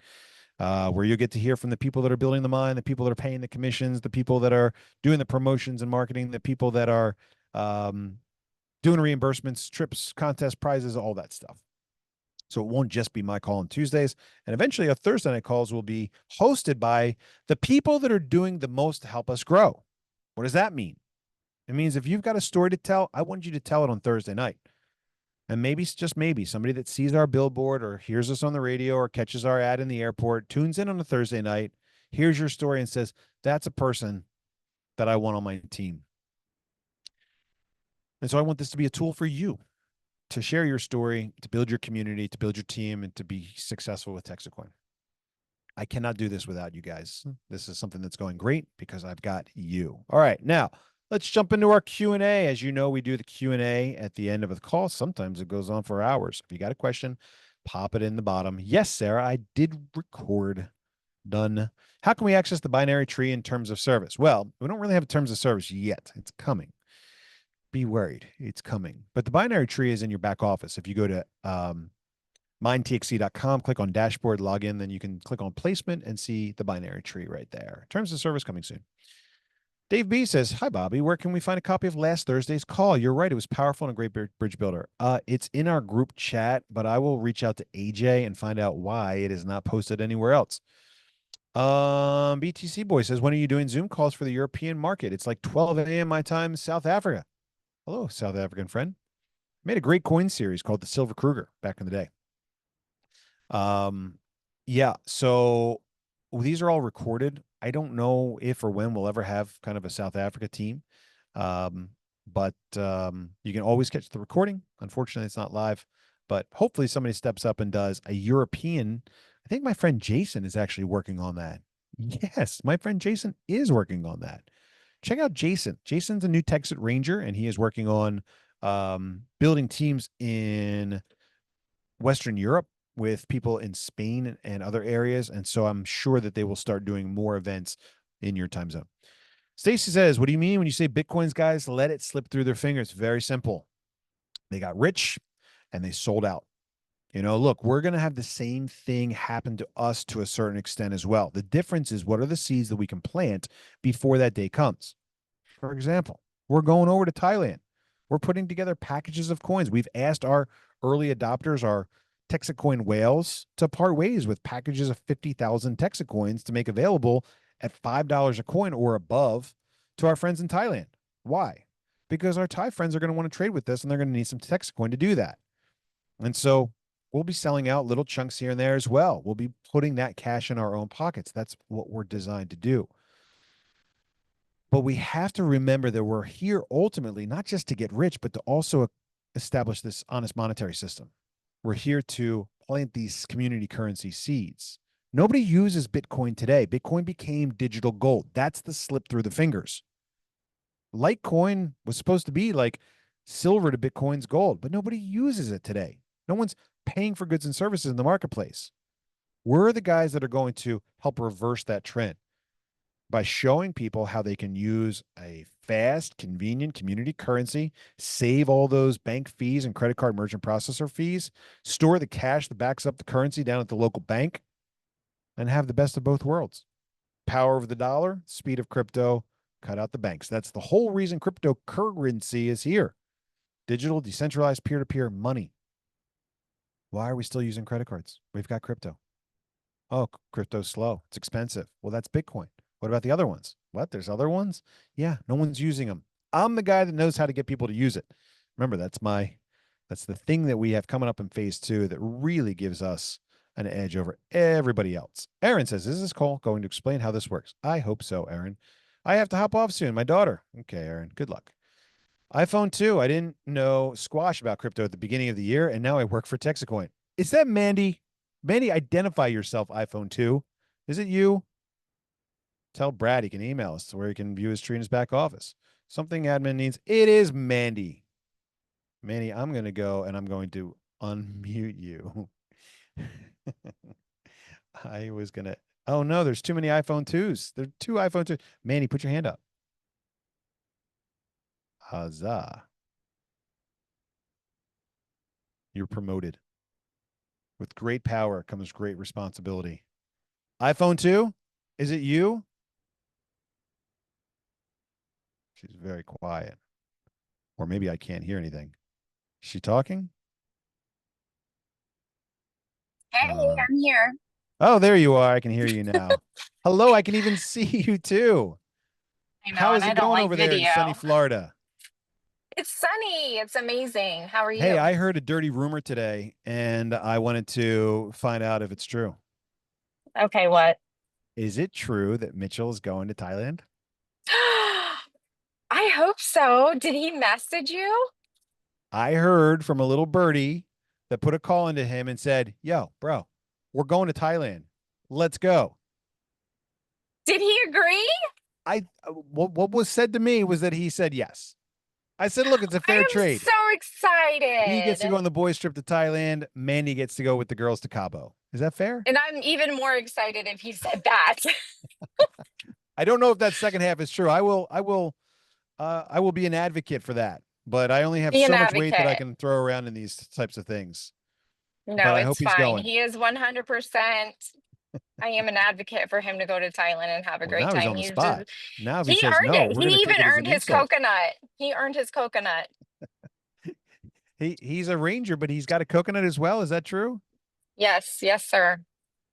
S1: where you'll get to hear from the people that are building the mine, the people that are paying the commissions, the people that are doing the promotions and marketing, the people that are doing reimbursements, trips, contests, prizes, all that stuff. So it won't just be my call on Tuesdays. And eventually our Thursday night calls will be hosted by the people that are doing the most to help us grow. What does that mean? It means if you've got a story to tell, I want you to tell it on Thursday night. And maybe, just maybe, somebody that sees our billboard or hears us on the radio or catches our ad in the airport, tunes in on a Thursday night, hears your story and says, that's a person that I want on my team. And so I want this to be a tool for you to share your story, to build your community, to build your team, and to be successful with TexitCoin. I cannot do this without you guys. This is something that's going great because I've got you. All right, now let's jump into our Q&A. As you know, we do the Q&A at the end of the call. Sometimes it goes on for hours. If you got a question, pop it in the bottom. Yes, Sarah, I did record. Done. How can we access the binary tree in terms of service? Well, we don't really have terms of service yet. It's coming. Be worried. It's coming. But the binary tree is in your back office. If you go to mindtxc.com, click on dashboard, log in, then you can click on placement and see the binary tree right there. Terms of service coming soon. Dave B says, hi, Bobby. Where can we find a copy of last Thursday's call? You're right. It was powerful and a great bridge builder. It's in our group chat, but I will reach out to AJ and find out why it is not posted anywhere else. BTC Boy says, when are you doing Zoom calls for the European market? It's like 12 a.m. my time, South Africa. Hello, South African friend. Made a great coin series called the Silver Kruger back in the day. Yeah, so these are all recorded. I don't know if or when we'll ever have kind of a South Africa team. But you can always catch the recording. Unfortunately, it's not live, but hopefully somebody steps up and does a European. I think my friend Jason is actually working on that. Yes, my friend Jason is working on that. Check out Jason. Jason's a new Texas Ranger, and he is working on building teams in Western Europe with people in Spain and other areas. And so I'm sure that they will start doing more events in your time zone. Stacy says, what do you mean when you say Bitcoins, guys, let it slip through their fingers? Very simple. They got rich and they sold out. You know, look, we're going to have the same thing happen to us to a certain extent as well. The difference is, what are the seeds that we can plant before that day comes? For example, we're going over to Thailand. We're putting together packages of coins. We've asked our early adopters, our TexitCoin whales, to part ways with packages of 50,000 TexitCoins to make available at $5 a coin or above to our friends in Thailand. Why? Because our Thai friends are going to want to trade with us, and they're going to need some TexitCoin to do that. And so we'll be selling out little chunks here and there as well. We'll be putting that cash in our own pockets. That's what we're designed to do. But we have to remember that we're here ultimately not just to get rich, but to also establish this honest monetary system. We're here to plant these community currency seeds. Nobody uses Bitcoin today. Bitcoin became digital gold. That's the slip through the fingers. Litecoin was supposed to be like silver to Bitcoin's gold, but nobody uses it today. No one's paying for goods and services in the marketplace. We're the guys that are going to help reverse that trend by showing people how they can use a fast, convenient community currency, save all those bank fees and credit card merchant processor fees, store the cash that backs up the currency down at the local bank, and have the best of both worlds. Power of the dollar, speed of crypto, cut out the banks. That's the whole reason cryptocurrency is here. Digital, decentralized, peer-to-peer money. Why are we still using credit cards? We've got crypto. Oh, crypto's slow. It's expensive. Well, that's Bitcoin. What about the other ones? What? There's other ones? Yeah, no one's using them. I'm the guy that knows how to get people to use it. Remember, that's the thing that we have coming up in phase 2 that really gives us an edge over everybody else. Aaron says, is this call going to explain how this works? I hope so, Aaron. I have to hop off soon. My daughter. Okay, Aaron, good luck. iPhone 2. I didn't know squash about crypto at the beginning of the year, and now I work for TexitCoin. Is that Mandy? Mandy, identify yourself, iPhone 2. Is it you? Tell Brad he can email us to where he can view his tree in his back office. Something admin needs. It is Mandy. Manny, I'm going to go and I'm going to unmute you. I was going to. Oh, no, there's too many iPhone 2s. There are two iPhone 2s. Manny, put your hand up. Huzzah. You're promoted. With great power comes great responsibility. iPhone 2, is it you? She's very quiet. Or maybe I can't hear anything. Is she talking?
S2: Hey,
S1: Uh,
S2: I'm here.
S1: oh, there you are. I can hear you now. Hello, I can even see you too.
S2: I know,
S1: How
S2: and
S1: is
S2: I
S1: it
S2: don't
S1: going
S2: like
S1: over there in sunny
S2: video.
S1: Florida?
S2: It's sunny. It's amazing. How are
S1: Hey,
S2: you?
S1: I heard a dirty rumor today and I wanted to find out if it's true.
S2: Okay, what?
S1: Is it true that Mitchell is going to Thailand?
S2: I hope so. Did he message you?
S1: I heard from a little birdie that put a call into him and said, "Yo, bro, we're going to Thailand. Let's go."
S2: Did he agree?
S1: What was said to me was that he said yes. I said, "Look, it's a
S2: I
S1: fair
S2: am
S1: trade.
S2: so
S1: He gets to go
S2: excited.
S1: on the boys' trip to Thailand. Mandy gets to go with the girls to Cabo. Is that fair?"
S2: And I'm even more excited if he said that.
S1: I don't know if that second half is true. I will be an advocate for that, but I only have
S2: Be an
S1: so much weight that I
S2: advocate.
S1: can throw around in these types of things. But
S2: No,
S1: I hope
S2: it's
S1: he's
S2: fine.
S1: going.
S2: He is 100%. I am an advocate for him to go to Thailand and have a
S1: Well,
S2: great
S1: now he's
S2: time.
S1: on the spot. Now, if he
S2: He
S1: says
S2: earned
S1: no,
S2: it.
S1: we're
S2: He
S1: going to take
S2: even
S1: it as
S2: earned
S1: an
S2: his
S1: insult.
S2: coconut. He earned his coconut.
S1: He's a ranger, but he's got a coconut as well. Is that true?
S2: Yes, yes, sir.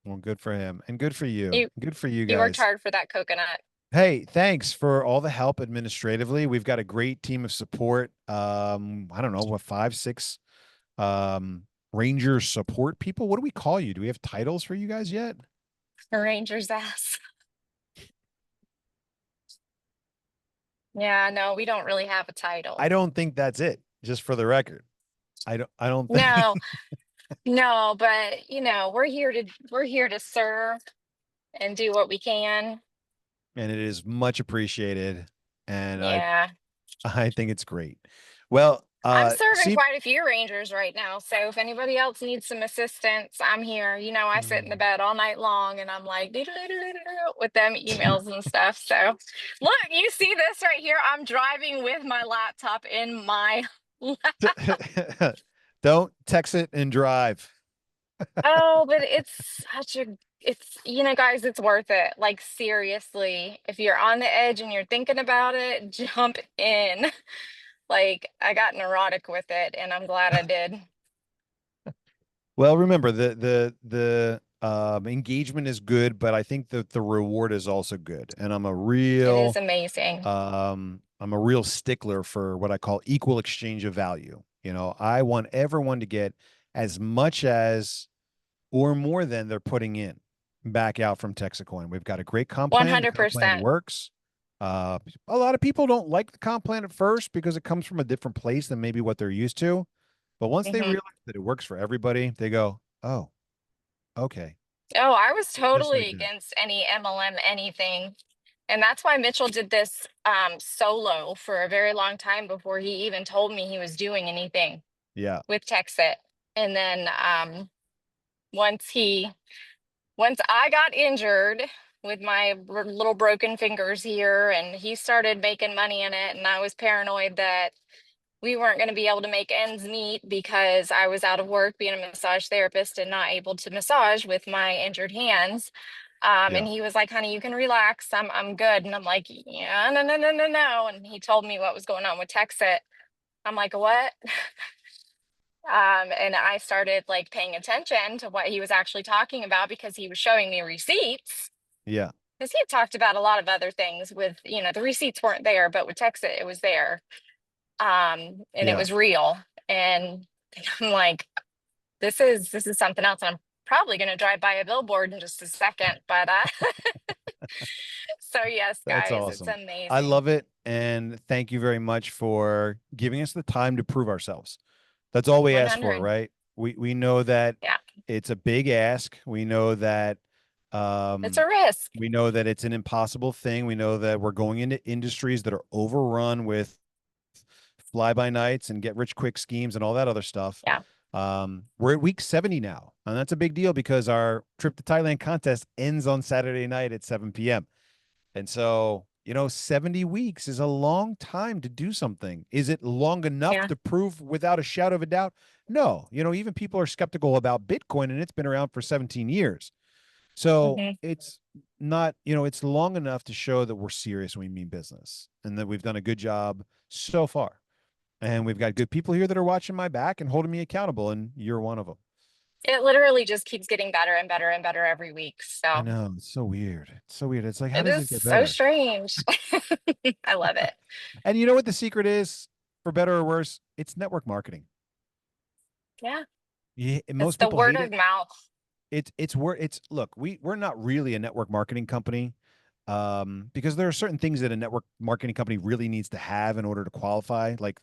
S1: Well, good for him and good for you.
S2: He
S1: Good for you
S2: he worked
S1: guys.
S2: hard for that coconut.
S1: Hey, thanks for all the help administratively. We've got a great team of support. I don't know what, five, six ranger support people. What do we call you? Do we have titles for you guys yet?
S2: Ranger's ass. Yeah, no, we don't really have a
S1: I
S2: title.
S1: don't think that's it. Just for the record, I don't think.
S2: No, no, but we're here to serve and do what we can.
S1: And it is much appreciated. And
S2: Yeah.
S1: I think it's great. Well,
S2: I'm serving
S1: see,
S2: quite a few rangers right now, so if anybody else needs some assistance, I'm here. I sit in the bed all night long and I'm like with them emails and stuff. So, look, you see this right here? I'm driving with my laptop in my
S1: don't text it and drive.
S2: Oh, but guys, it's worth it. Like, seriously, if you're on the edge and you're thinking about it, jump in. Like, I got neurotic with it and I'm glad I did.
S1: Well, remember the engagement is good, but I think that the reward is also good. And
S2: It is amazing.
S1: I'm a real stickler for what I call equal exchange of value. I want everyone to get as much as or more than they're putting in back out from TexitCoin. We've got a great comp plan. The comp plan
S2: 100%.
S1: works. A lot of people don't like the comp plan at first because it comes from a different place than maybe what they're used to. But once they
S2: Hmm.
S1: realize that it works for everybody, they go, "Oh, okay,
S2: Oh, I was
S1: just like
S2: totally
S1: that."
S2: against any MLM anything. And that's why Mitchell did this solo for a very long time before he even told me he was doing anything
S1: Yeah,
S2: with Texit. And then once he once I got injured with my little broken fingers here, and he started making money in it, and I was paranoid that we weren't going to be able to make ends meet because I was out of work being a massage therapist and not able to massage with my injured hands. And
S1: yeah,
S2: he was like, "Honey, you can relax. I'm good." And I'm like, "Yeah, no, no, no, no, no." And he told me what was going on with Texit. I'm like, "What?" And I started like paying attention to what he was actually talking about because he was showing me receipts.
S1: yeah,
S2: Because he had talked about a lot of other things with, the receipts weren't there, but with Texit, it was there. And it
S1: yeah.
S2: was real. And I'm like, this is something else. I'm probably going to drive by a billboard in just a second, but So yes,
S1: That's
S2: guys, it's
S1: awesome. I
S2: amazing.
S1: love it. And thank you very much for giving us the time to prove ourselves. That's all we ask for,
S2: 100.
S1: right? We know that
S2: Yeah.
S1: it's a big ask.
S2: It's
S1: Um
S2: a risk.
S1: we know that it's an impossible thing. We know that we're going into industries that are overrun with fly by nights and get rich quick schemes and all that other stuff.
S2: Yeah.
S1: We're at week 70 now, and that's a big deal because our trip to Thailand contest ends on Saturday night at 7 p.m. And so, 70 weeks is a long time to do something. Is it long enough
S2: Yeah.
S1: to prove without a shadow of a doubt? No. Even people are skeptical about Bitcoin, and it's been around for 17 years. So
S2: Hmm.
S1: it's not, it's long enough to show that we're serious when we mean business and that we've done a good job so far. And we've got good people here that are watching my back and holding me accountable, and you're one of them.
S2: It literally just keeps getting better and better and better every week.
S1: I
S2: So
S1: know. It's so weird. It's so weird. It's like, how
S2: it
S1: does
S2: is
S1: it get
S2: so
S1: better?
S2: strange. I love it.
S1: And you know what the secret is, for better or worse? It's network marketing.
S2: Yeah.
S1: Yeah,
S2: It's
S1: most
S2: the
S1: people
S2: word
S1: hate
S2: of
S1: it.
S2: mouth.
S1: It's look, we're not really a network marketing company, because there are certain things that a network marketing company really needs to have in order to qualify, like,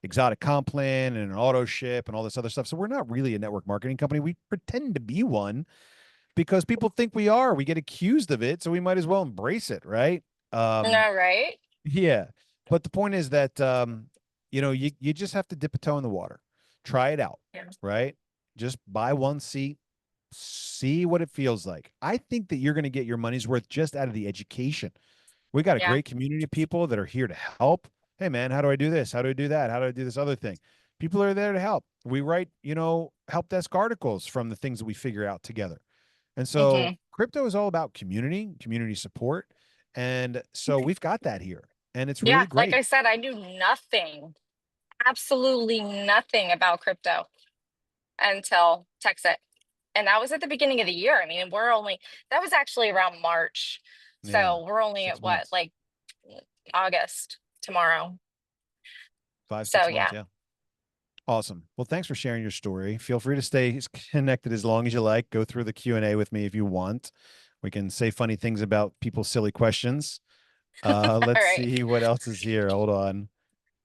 S1: exotic comp plan and an auto ship and all this other stuff. So we're not really a network marketing company. We pretend to be one because people think we are. We get accused of it, so we might as well embrace it, right? Um,
S2: No, right?
S1: yeah. But the point is that, you just have to dip a toe in the water. Try it out,
S2: Yeah.
S1: right? Just buy one seat, see what it feels like. I think that you're going to get your money's worth just out of the education. We got a
S2: Yeah.
S1: great community of people that are here to help. Hey man, how do I do this? How do I do that? How do I do this other thing? People are there to help. We write, help desk articles from the things that we figure out together. And so
S2: Hmm.
S1: crypto is all about community, community support. And so we've got that here. And it's
S2: Yeah.
S1: really
S2: Like
S1: great.
S2: I said, I knew nothing, absolutely nothing about crypto until Texit. And that was at the beginning of the year. I mean, that was actually around March.
S1: Yeah.
S2: So we're only at
S1: six
S2: what,
S1: months,
S2: like August tomorrow.
S1: five,
S2: So
S1: 6 months.
S2: yeah.
S1: Yeah. Awesome. Well, thanks for sharing your story. Feel free to stay connected as long as you like. Go through the Q&A with me if you want. We can say funny things about people's silly questions.
S2: All
S1: Let's
S2: right.
S1: see what else is here. Hold on.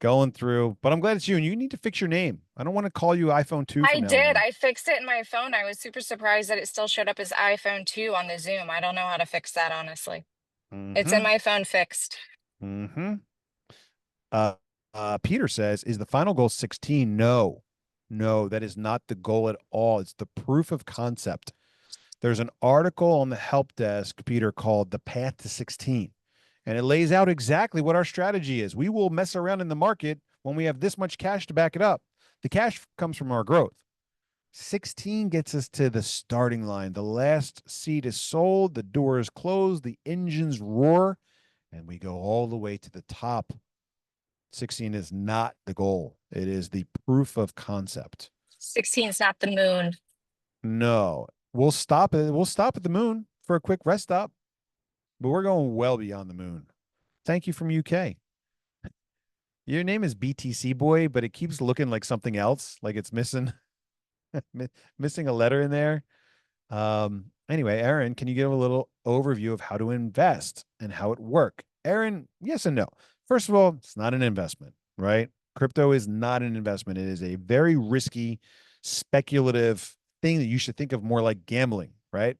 S1: Going through, but I'm glad it's you, and you need to fix your name. I don't want to call you iPhone 2
S2: I
S1: from now
S2: did.
S1: on.
S2: I fixed it in my phone. I was super surprised that it still showed up as iPhone 2 on the Zoom. I don't know how to fix that, honestly. It's in
S1: Mm-hmm.
S2: my phone fixed.
S1: Mm-hmm. Uh, Peter says, is the final goal 16? No, no, that is not the goal at all. It's the proof of concept. There's an article on the help desk, Peter, called The Path to 16. And it lays out exactly what our strategy is. We will mess around in the market when we have this much cash to back it up. The cash comes from our growth. 16 gets us to the starting line. The last seat is sold, the door is closed, the engines roar, and we go all the way to the top. 16 is not the goal, it is the proof of concept.
S2: 16 is not the moon.
S1: No, we'll stop it. We'll stop at the moon for a quick rest stop, but we're going well beyond the moon. Thank you from UK. Your name is BTC Boy, but it keeps looking like something else, like it's missing missing a letter in there. Anyway, Aaron, can you give a little overview of how to invest and how it work? Aaron, yes and no. First of all, it's not an investment, right? Crypto is not an investment. It is a very risky, speculative thing that you should think of more like gambling, right?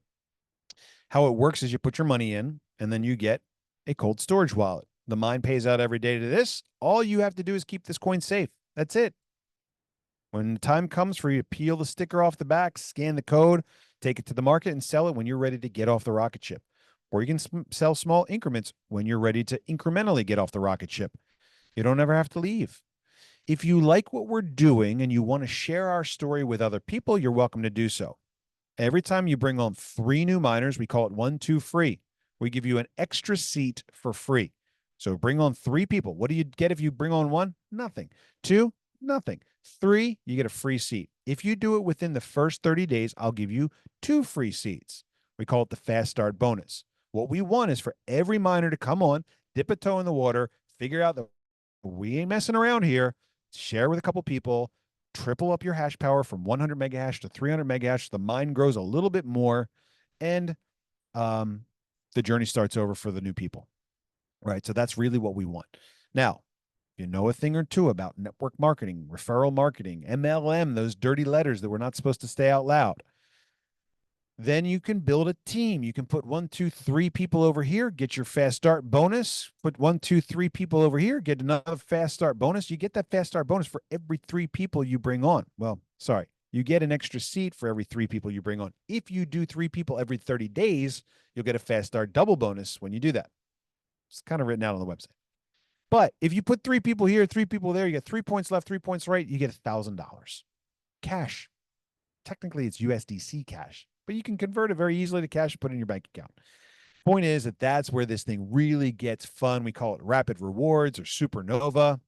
S1: How it works is you put your money in and then you get a cold storage wallet. The mine pays out every day to this. All you have to do is keep this coin safe. That's it. When the time comes for you to peel the sticker off the back, scan the code, take it to the market and sell it when you're ready to get off the rocket ship. Or you can sell small increments when you're ready to incrementally get off the rocket ship. You don't ever have to leave. If you like what we're doing and you want to share our story with other people, you're welcome to do so. Every time you bring on 3 new miners, we call it 1, 2 free. We give you an extra seat for free. So bring on 3 people. What do you get if you bring on 1? Nothing. 2, nothing. 3, you get a free seat. If you do it within the first 30 days, I'll give you 2 free seats. We call it the fast start bonus. What we want is for every miner to come on, dip a toe in the water, figure out that we ain't messing around here, share with a couple people, triple up your hash power from 100 mega hash to 300 mega hash. The mine grows a little bit more, and um, the journey starts over for the new people, right? So that's really what we want. Now, you know a thing or two about network marketing, referral marketing, MLM, those dirty letters that we're not supposed to say out loud. Then you can build a team. You can put 1, 2, 3 people over here, get your fast start bonus. Put 1, 2, 3 people over here, get another fast start bonus. You get that fast start bonus for every 3 people you bring on. Well, sorry, you get an extra seat for every 3 people you bring on. If you do 3 people every 30 days, you'll get a fast start double bonus when you do that. It's kind of written out on the website. But if you put 3 people here, 3 people there, you get 3 points left, 3 points right, you get $1,000 cash. Technically, it's USDC cash, but you can convert it very easily to cash and put it in your bank account. Point is that that's where this thing really gets fun. We call it rapid rewards or supernova.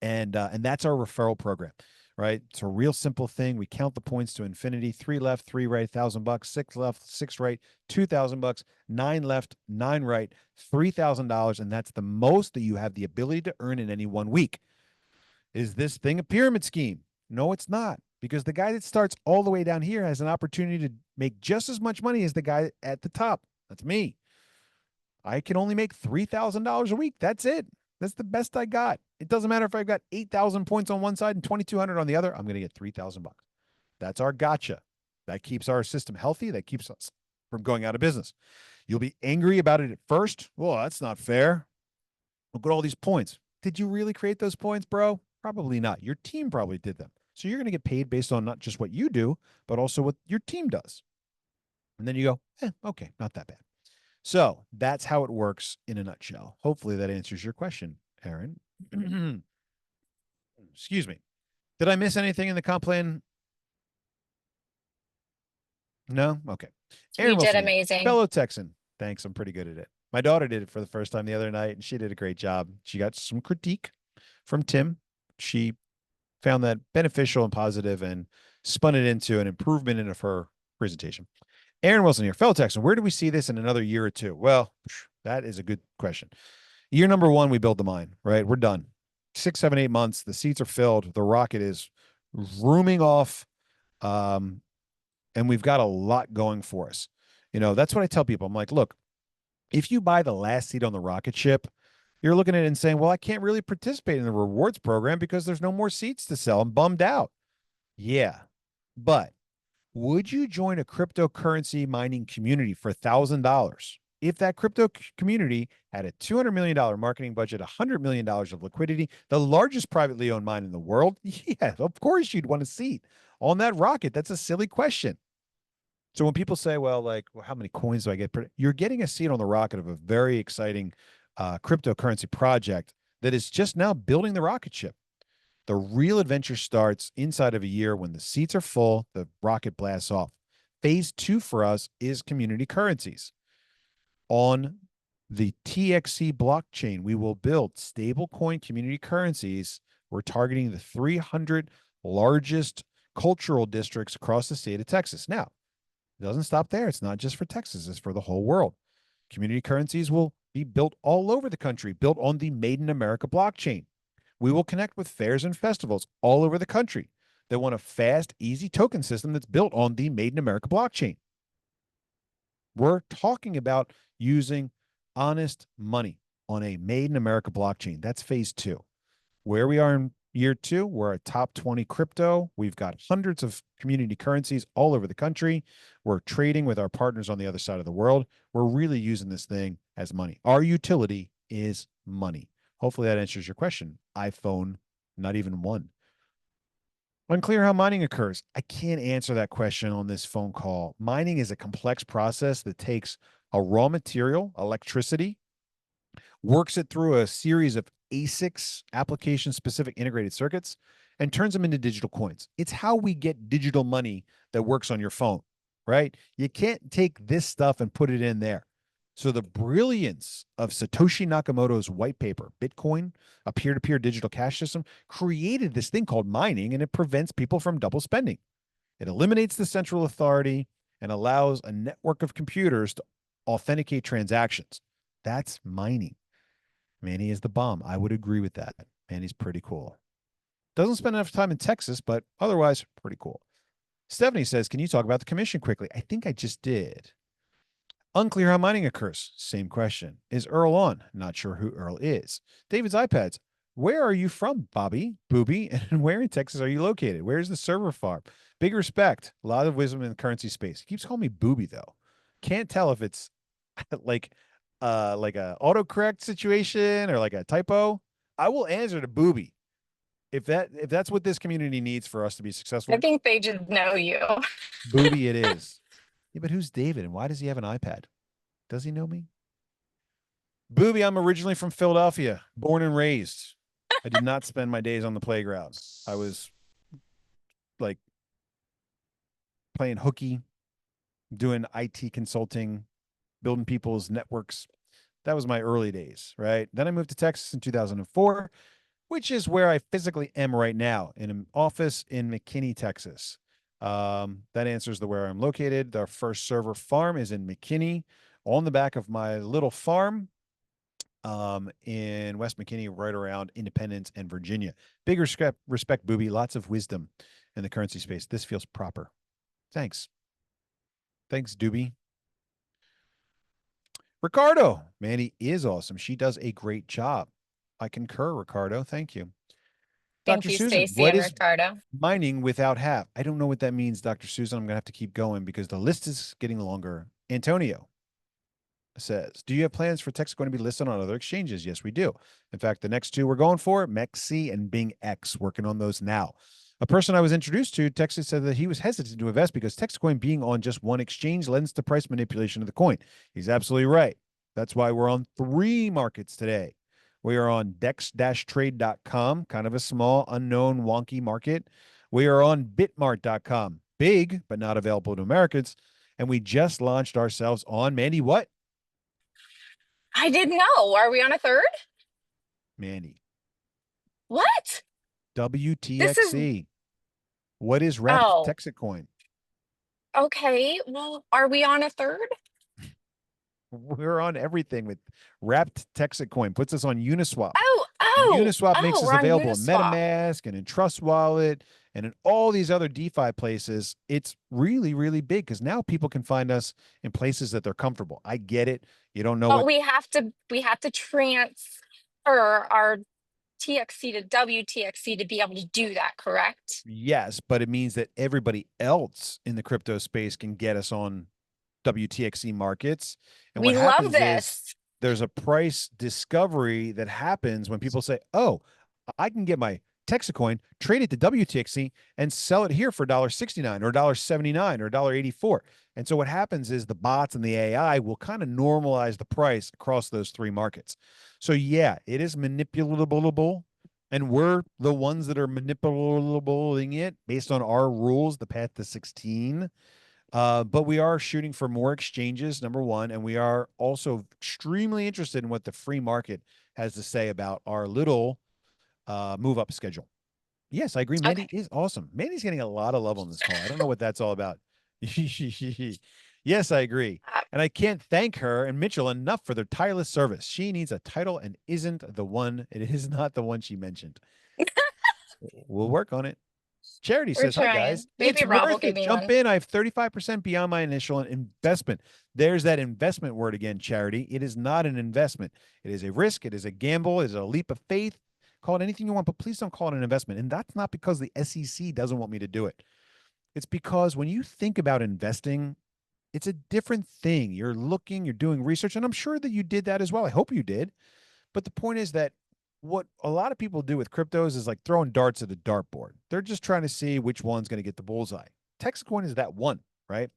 S1: And that's our referral program, right? It's a real simple thing. We count the points to infinity. 3 left, 3 right, $1,000. 6 left, 6 right, $2,000. 9 left, 9 right, $3,000. And that's the most that you have the ability to earn in any one week. Is this thing a pyramid scheme? No, it's not, because the guy that starts all the way down here has an opportunity to make just as much money as the guy at the top. That's me. I can only make $3,000 a week. That's it. That's the best I got. It doesn't matter if I've got 8,000 points on one side and 2,200 on the other. I'm going to get $3,000. That's our gotcha. That keeps our system healthy. That keeps us from going out of business. You'll be angry about it at first. Well, that's not fair. Look at all these points. Did you really create those points, bro? Probably not. Your team probably did them. So you're going to get paid based on not just what you do, but also what your team does. And then you go, okay, not that bad. So that's how it works in a nutshell. Hopefully that answers your question, Aaron. Excuse me. Did I miss anything in the comp plan? No? Okay.
S2: You
S1: Aaron
S2: did
S1: Wilson here,
S2: amazing.
S1: fellow Texan. Thanks. I'm pretty good at it. My daughter did it for the first time the other night, and she did a great job. She got some critique from Tim. She found that beneficial and positive and spun it into an improvement in her presentation. Aaron Wilson here, fellow Texan. Where do we see this in another year or two? Well, that is a good question. Year number 1, we build the mine, right? We're done. 6, 7, 8 months. The seats are filled. The rocket is rooming off. And we've got a lot going for us. You know, that's what I tell people. I'm like, look, if you buy the last seat on the rocket ship, you're looking at it and saying, well, I can't really participate in the rewards program because there's no more seats to sell. I'm bummed out. Yeah. But would you join a cryptocurrency mining community for $1,000? If that crypto community had a $200 million marketing budget, $100 million of liquidity, the largest privately owned mine in the world, yeah, of course you'd want a seat on that rocket. That's a silly question. So when people say, well, like, well, how many coins do I get? You're getting a seat on the rocket of a very exciting cryptocurrency project that is just now building the rocket ship. The real adventure starts inside of a year when the seats are full, the rocket blasts off. Phase 2 for us is community currencies. On the TXC blockchain, we will build stablecoin community currencies. We're targeting the 300 largest cultural districts across the state of Texas. Now, it doesn't stop there. It's not just for Texas, it's for the whole world. Community currencies will be built all over the country, built on the Made in America blockchain. We will connect with fairs and festivals all over the country that want a fast, easy token system that's built on the Made in America blockchain. We're talking about using honest money on a Made in America blockchain. That's phase 2. Where we are in year 2, we're a top 20 crypto. We've got hundreds of community currencies all over the country. We're trading with our partners on the other side of the world. We're really using this thing as money. Our utility is money. Hopefully that answers your question. iPhone, not even one. Unclear how mining occurs. I can't answer that question on this phone call. Mining is a complex process that takes a raw material, electricity, works it through a series of ASICs, application specific integrated circuits, and turns them into digital coins. It's how we get digital money that works on your phone, right? You can't take this stuff and put it in there. So the brilliance of Satoshi Nakamoto's white paper, Bitcoin, a peer-to-peer digital cash system, created this thing called mining, and it prevents people from double spending. It eliminates the central authority and allows a network of computers to authenticate transactions. That's mining. Manny is the bomb. I would agree with that. Manny's pretty cool. Doesn't spend enough time in Texas, but otherwise pretty cool. Stephanie says, can you talk about the commission quickly? I think I just did. Unclear how mining occurs. Same question. Is Earl on? Not sure who Earl is. David's iPads. Where are you from, Bobby? Booby? And where in Texas are you located? Where's the server farm? Big respect. A lot of wisdom in the currency space. He keeps calling me Booby though. Can't tell if it's like like a autocorrect situation or like a typo. I will answer to Booby. If that's what this community needs for us to be
S2: I
S1: successful,
S2: think they just know you.
S1: Booby it is. Yeah, but who's David and why does he have an iPad? Does he know me? Booby, I'm originally from Philadelphia, born and raised. I did not spend my days on the playground. I was like playing hooky, doing IT consulting, building people's networks. That was my early days, right? Then I moved to Texas in 2004, which is where I physically am right now in an office in McKinney, Texas. That answers the where I'm located. Our first server farm is in McKinney on the back of my little farm in West McKinney, right around Independence and Virginia. Big respect, Booby. Lots of wisdom in the currency space. This feels proper. Thanks. Thanks, Doobie. Ricardo, Manny is awesome. She does a great job. I concur, Ricardo. Thank you.
S2: Thank
S1: Dr.
S2: you,
S1: Susan,
S2: Stacy
S1: what
S2: and
S1: is
S2: Ricardo.
S1: mining without half? I don't know what that means, Dr. Susan. I'm going to have to keep going because the list is getting longer. Antonio says, do you have plans for Text going to be listed on other exchanges? Yes, we do. In fact, the next two we're going for, MEXC and Bing X, working on those now. A person I was introduced to texted said that he was hesitant to invest because TextCoin being on just one exchange lends to price manipulation of the coin. He's absolutely right. That's why we're on 3 markets today. We are on dex-trade.com, kind of a small, unknown, wonky market. We are on bitmart.com, big, but not available to Americans. And we just launched ourselves on, Mandy, what?
S2: I didn't know. Are we on a third?
S1: Mandy.
S2: What? This is,
S1: WTXC. What is wrapped
S2: oh,
S1: TexitCoin?
S2: okay. Well, are we on a third?
S1: We're on everything with wrapped TexitCoin. Puts us on Uniswap. And
S2: Oh,
S1: Uniswap makes us
S2: we're on
S1: available in
S2: Uniswap.
S1: MetaMask and in Trust Wallet and in all these other DeFi places. It's really, really big because now people can find us in places that they're comfortable. I get it. You don't know
S2: But
S1: what.
S2: we have to transfer our TXC to WTXC to be able to do that, correct?
S1: Yes, but it means that everybody else in the crypto space can get us on WTXC markets. And what
S2: We love
S1: happens is
S2: this.
S1: there's a price discovery that happens when people say, oh, I can get my Texacoin, trade it to WTXC, and sell it here for $1.69 or $1.79 or $1.84. And so what happens is the bots and the AI will kind of normalize the price across those 3 markets. So yeah, it is manipulable. And we're the ones that are manipulating it based on our rules, the path to 16. But we are shooting for more exchanges, number one, and we are also extremely interested in what the free market has to say about our little move up schedule. Yes, I agree.
S2: Okay.
S1: Mandy is awesome. Mandy's getting a lot of love on this call. I don't know what that's all about. Yes, I agree.
S2: Uh,
S1: And I can't thank her and Mitchell enough for their tireless service. She needs a title and isn't the one. It is not the one she mentioned. We'll work on it. Charity
S2: we're
S1: says, hi, guys.
S2: trying.
S1: It's
S2: Maybe Rob will
S1: worth
S2: give
S1: it.
S2: me
S1: Jump
S2: one.
S1: in. I have 35% beyond my initial investment. There's that investment word again, Charity. It is not an investment. It is a risk. It is a gamble. It is a leap of faith. Call it anything you want, but please don't call it an investment. And that's not because the SEC doesn't want me to do it. It's because when you think about investing, it's a different thing. You're looking, you're doing research, and I'm sure that you did that as well. I hope you did. But the point is that what a lot of people do with cryptos is like throwing darts at a dartboard. They're just trying to see which one's going to get the bullseye. TextCoin is that one, right?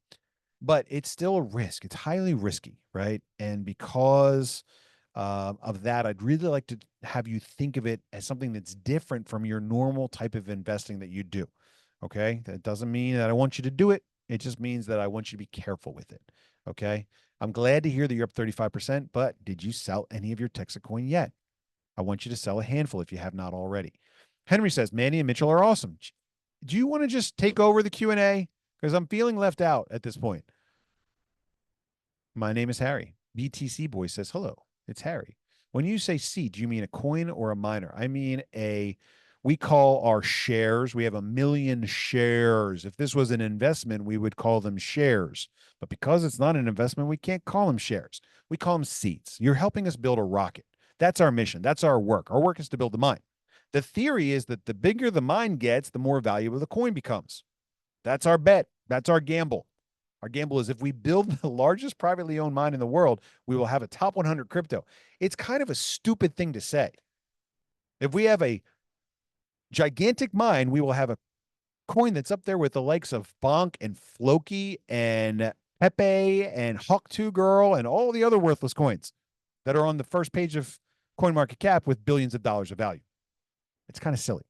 S1: But it's still a risk. It's highly risky, right? And because of that, I'd really like to have you think of it as something that's different from your normal type of investing that you do. Okay. That doesn't mean that I want you to do it. It just means that I want you to be careful with it. Okay. I'm glad to hear that you're up 35%, but did you sell any of your TexaCoin yet? I want you to sell a handful if you have not already. Henry says, Manny and Mitchell are awesome. Do you want to just take over the Q&A? Because I'm feeling left out at this point. My name is Harry. BTC Boy says, hello, it's Harry. When you say C, do you mean a coin or a miner? I mean We call our shares, we have 1 million shares. If this was an investment, we would call them shares. But because it's not an investment, we can't call them shares. We call them seats. You're helping us build a rocket. That's our mission. That's our work. Our work is to build the mine. The theory is that the bigger the mine gets, the more valuable the coin becomes. That's our bet. That's our gamble. Our gamble is if we build the largest privately owned mine in the world, we will have a top 100 crypto. It's kind of a stupid thing to say. If we have a gigantic mine, we will have a coin that's up there with the likes of Bonk and Floki and Pepe and Hawk 2 Girl and all the other worthless coins that are on the first page of CoinMarketCap with billions of dollars of value. It's kind of silly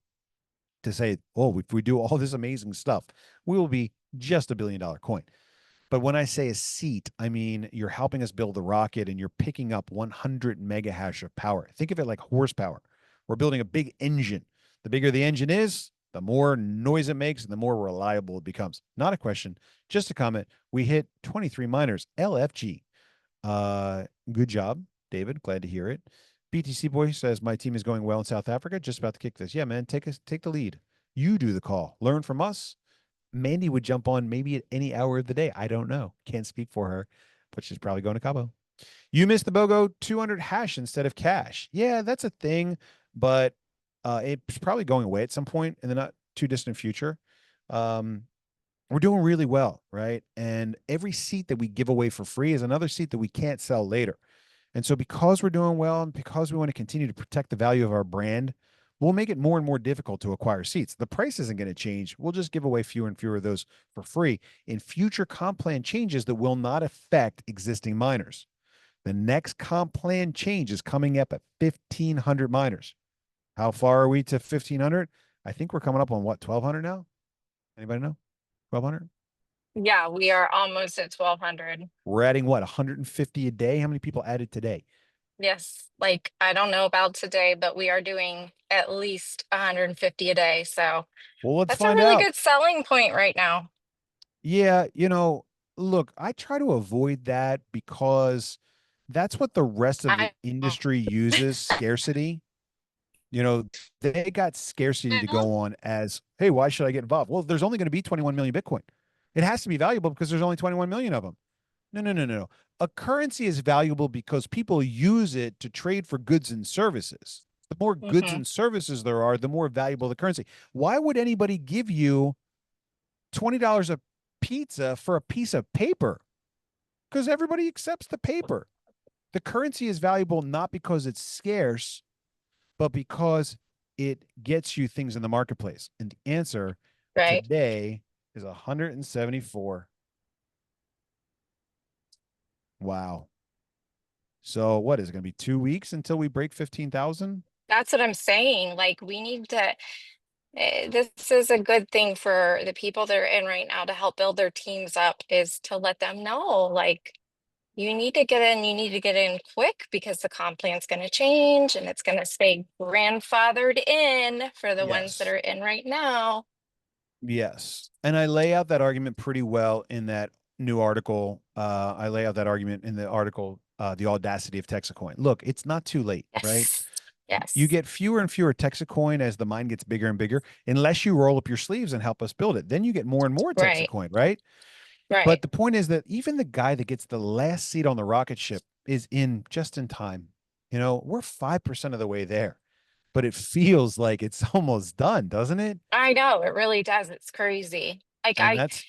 S1: to say, oh, if we do all this amazing stuff, we will be just $1 billion coin. But when I say a seat, I mean you're helping us build the rocket and you're picking up 100 mega hash of power. Think of it like horsepower. We're building a big engine. The bigger the engine is, the more noise it makes and the more reliable it becomes. Not a question, just a comment. We hit 23 miners, LFG. Good job, David. Glad to hear it. BTC Boy says my team is going well in South Africa. Just about to kick this. Yeah, man, take the lead. You do the call. Learn from us. Mandy would jump on maybe at any hour of the day. I don't know. Can't speak for her, but she's probably going to Cabo. You missed the BOGO 200 hash instead of cash. Yeah, that's a thing, but it's probably going away at some point in the not too distant future. We're doing really well, right? And every seat that we give away for free is another seat that we can't sell later. And so because we're doing well and because we want to continue to protect the value of our brand, we'll make it more and more difficult to acquire seats. The price isn't going to change. We'll just give away fewer and fewer of those for free in future comp plan changes that will not affect existing miners. The next comp plan change is coming up at 1,500 miners. How far are we to 1,500? I think we're coming up on what, 1,200 now? Anybody know? 1,200?
S2: Yeah, we are almost at 1,200.
S1: We're adding what, 150 a day? How many people added today?
S2: Yes, like I don't know about today, but we are doing at least 150 a day. So
S1: Well, let's
S2: that's a
S1: find
S2: really
S1: out.
S2: good selling point right now.
S1: Yeah, look, I try to avoid that because that's what the rest of the
S2: I
S1: industry uses, scarcity. You know, they got scarcity to go on as, hey, why should I get involved? Well, there's only going to be 21 million Bitcoin. It has to be valuable because there's only 21 million of them. No, no, no, no, no. A currency is valuable because people use it to trade for goods and services. The more goods
S2: Mhm.
S1: and services there are, the more valuable the currency. Why would anybody give you $20 a pizza for a piece of paper? Because everybody accepts the paper. The currency is valuable not because it's scarce, but because it gets you things in the marketplace. And the answer
S2: Right.
S1: today is 174. Wow. So what is it going to be 2 weeks until we break 15,000?
S2: That's what I'm saying. Like we need to, this is a good thing for the people that are in right now to help build their teams up is to let them know, like, you need to get in, you need to get in quick because the comp plan's going to change and it's going to stay grandfathered in for the ones that
S1: Yes.
S2: are in right now.
S1: Yes. And I lay out that argument pretty well in that new article. I lay out that argument in the article, The Audacity of TexitCoin. Look, it's not too late, right?
S2: Yes.
S1: You
S2: Yes.
S1: get fewer and fewer TexitCoin as the mine gets bigger and bigger, unless you roll up your sleeves and help us build it. Then you get more and more
S2: Right.
S1: TexitCoin, right? But
S2: Right.
S1: the point is that even the guy that gets the last seat on the rocket ship is in just in time. We're 5% of the way there, but it feels like it's almost done, doesn't it?
S2: I know it really does. It's crazy. Like
S1: And
S2: I
S1: that's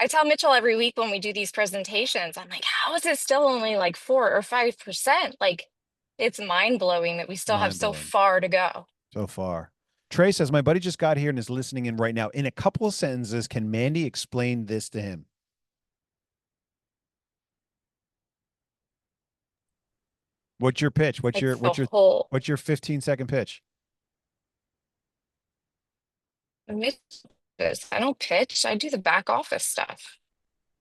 S2: I tell Mitchell every week when we do these presentations, I'm like, how is it still only like 4 or 5%? Like it's mind blowing that we still have
S1: mind
S2: so
S1: blowing
S2: far to go.
S1: so far. Trey says, my buddy just got here and is listening in right now. In a couple of sentences, can Mandy explain this to him? What's your pitch? What's your
S2: It's the
S1: what's your
S2: whole
S1: what's your 15-second pitch?
S2: Mitch I don't pitch. I do the back office stuff.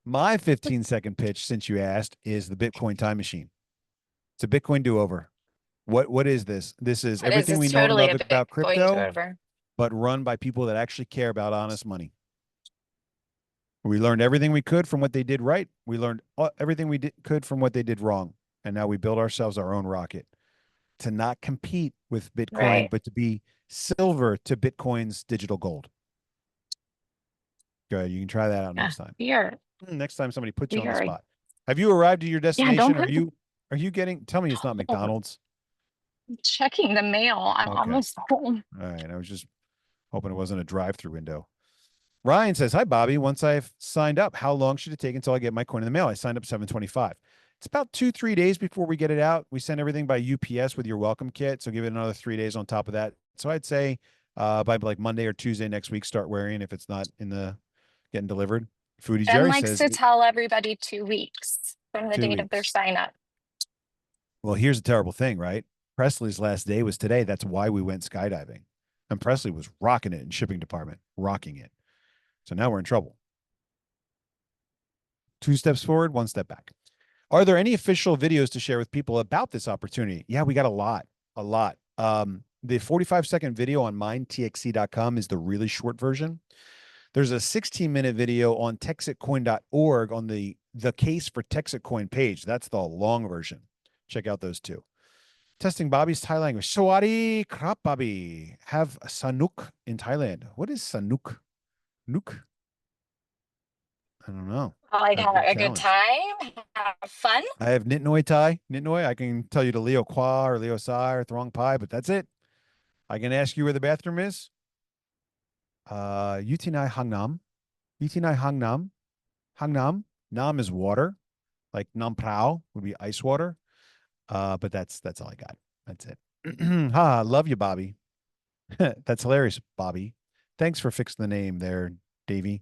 S1: My 15-second pitch, since you asked, is the Bitcoin time machine. It's a Bitcoin do-over. What is this? This is
S2: It is.
S1: everything we
S2: It's
S1: know and
S2: totally
S1: love
S2: a
S1: about
S2: Bitcoin
S1: crypto,
S2: over.
S1: but run by people that actually care about honest money. We learned everything we could from what they did right. We learned everything we could from what they did wrong. And now we build ourselves our own rocket. to not compete with Bitcoin,
S2: Right.
S1: but to be silver to Bitcoin's digital gold. Good. You can try that out
S2: Yeah.
S1: next time.
S2: We are,
S1: Next time somebody puts you
S2: we
S1: on the
S2: are,
S1: spot. Have you arrived at your
S2: yeah, don't
S1: destination?
S2: put,
S1: Are you getting, tell me it's not
S2: oh,
S1: McDonald's.
S2: checking the mail. I'm
S1: Okay.
S2: almost home.
S1: All right. I was just hoping it wasn't a drive-through window. Ryan says, "Hi, Bobby. Once I've signed up, how long should it take until I get my coin in the mail? I signed up 725. It's about 2-3 days before we get it out. We send everything by UPS with your welcome kit, so give it another 3 days on top of that. So I'd say by like Monday or Tuesday next week, start wearing if it's not in the getting delivered. Foodie
S2: Jen
S1: Jerry
S2: likes
S1: says
S2: to tell everybody 2 weeks from the
S1: two
S2: date of their
S1: weeks.
S2: sign up.
S1: Well, here's a terrible thing, right? Presley's last day was today. That's why we went skydiving, and Presley was rocking it in shipping department, rocking it. So now we're in trouble. 2 steps forward, 1 step back. Are there any official videos to share with people about this opportunity? Yeah, we got a lot, a lot. The 45-second video on mindtxc.com is the really short version. There's a 16-minute video on texitcoin.org on the case for TexitCoin page. That's the long version. Check out those two. Testing Bobby's Thai language. Sawadi krap Bobby. Have Sanuk in Thailand. What is Sanuk? Nuk? I don't know.
S2: Like
S1: I've been
S2: a good
S1: challenged.
S2: time, have fun.
S1: I have Nitnoy Thai. Nitnoy. I can tell you to Leo Kwa or Leo Sai or Throng Pai, but that's it. I can ask you where the bathroom is. Utinai Hangnam. Utinai Hangnam. Hangnam. Nam is water. Like Nam Prao would be ice water. But that's all I got. That's it. Ha, love you, Bobby. That's hilarious, Bobby. Thanks for fixing the name there, Davey.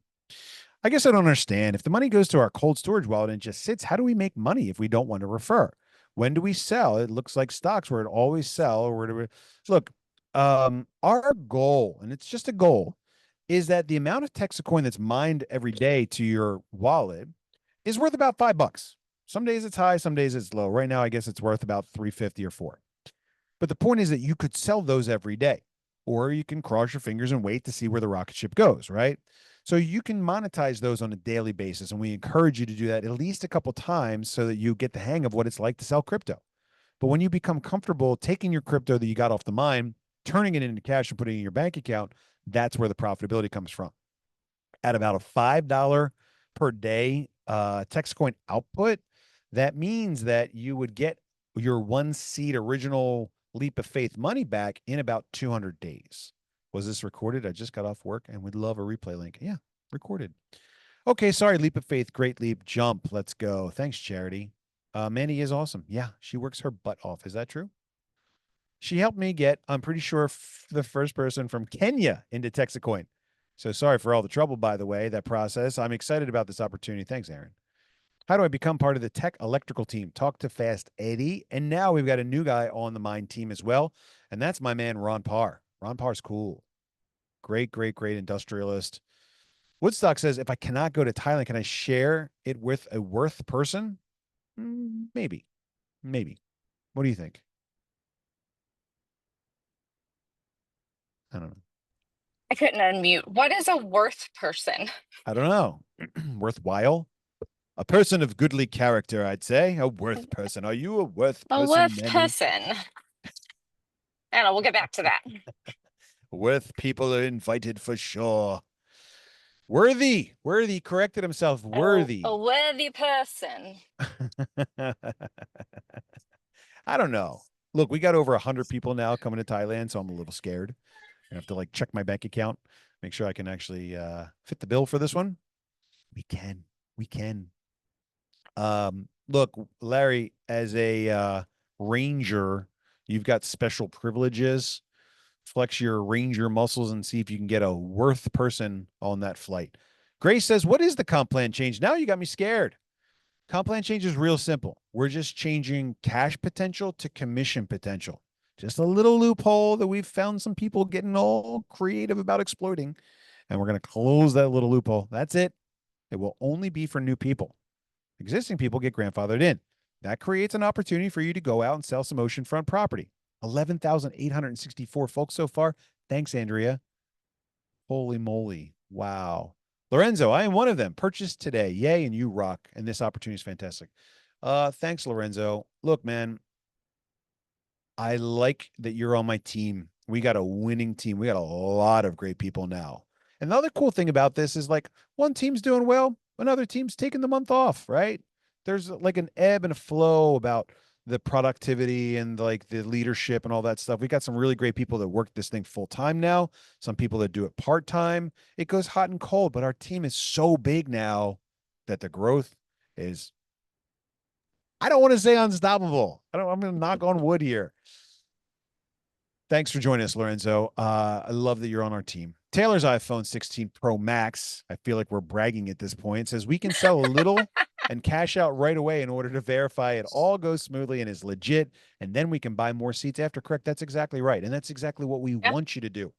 S1: I guess I don't understand. If the money goes to our cold storage wallet and just sits, how do we make money if we don't want to refer? When do we sell? It looks like stocks where it always sell or where do we look? Our goal, and it's just a goal, is that the amount of Texacoin that's mined every day to your wallet is worth about $5. Some days it's high, some days it's low. Right now, I guess it's worth about 350 or 4. But the point is that you could sell those every day, or you can cross your fingers and wait to see where the rocket ship goes, right? So you can monetize those on a daily basis. And we encourage you to do that at least a couple times so that you get the hang of what it's like to sell crypto. But when you become comfortable taking your crypto that you got off the mine, turning it into cash and putting it in your bank account, that's where the profitability comes from. At about a $5 per day TextCoin output, that means that you would get your 1 seed original leap of faith money back in about 200 days. Was this recorded? I just got off work and would love a replay link. Yeah, recorded. Okay, sorry, leap of faith, great leap, jump. Let's go. Thanks, Charity. Manny is awesome. Yeah, she works her butt off. Is that true? She helped me get, I'm pretty sure, the first person from Kenya into TexaCoin. So sorry for all the trouble, by the way, that process. I'm excited about this opportunity. Thanks, Aaron. How do I become part of the tech electrical team? Talk to Fast Eddie. And now we've got a new guy on the Mind team as well. And that's my man, Ron Parr. Ron Parr's cool. Great, great, great industrialist. Woodstock says, if I cannot go to Thailand, can I share it with a worth person? Maybe. Maybe. What do you think? I don't know.
S2: I couldn't unmute. What is a worth person?
S1: I don't know. Worthwhile? A person of goodly character, I'd say. A worth person. Are you a worth
S2: A
S1: person,
S2: worth
S1: Manny?
S2: person. I don't know. We'll get back to that.
S1: Worth people are invited for sure. Worthy. Worthy corrected himself.
S2: A
S1: Worthy.
S2: worthy person.
S1: I don't know. Look, we got over 100 people now coming to Thailand, so I'm a little scared. I have to like check my bank account, make sure I can actually fit the bill for this one. We can. We can. Look, Larry, as a ranger, you've got special privileges. Flex your ranger muscles and see if you can get a worth person on that flight. Grace says, what is the comp plan change? Now you got me scared. Comp plan change is real simple. We're just changing cash potential to commission potential. Just a little loophole that we've found some people getting all creative about exploiting. And we're going to close that little loophole. That's it. It will only be for new people. Existing people get grandfathered in. That creates an opportunity for you to go out and sell some oceanfront property. 11,864 folks so far. Thanks, Andrea. Holy moly. Wow. Lorenzo, I am one of them. Purchased today. Yay, and you rock. And this opportunity is fantastic. Thanks, Lorenzo. Look, man, I like that you're on my team. We got a winning team. We got a lot of great people now. And the other cool thing about this is like one team's doing well, another team's taking the month off, right? There's like an ebb and a flow about the productivity and like the leadership and all that stuff. We got some really great people that work this thing full time now, some people that do it part time. It goes hot and cold, but our team is so big now that the growth is, I don't want to say unstoppable. I'm going to knock on wood here. Thanks for joining us, Lorenzo. I love that you're on our team. Taylor's iPhone 16 Pro Max, I feel like we're bragging at this point, says we can sell a little and cash out right away in order to verify it all goes smoothly and is legit. And then we can buy more seats after. Correct. That's exactly right. And that's exactly what we
S2: Yeah.
S1: want you to do.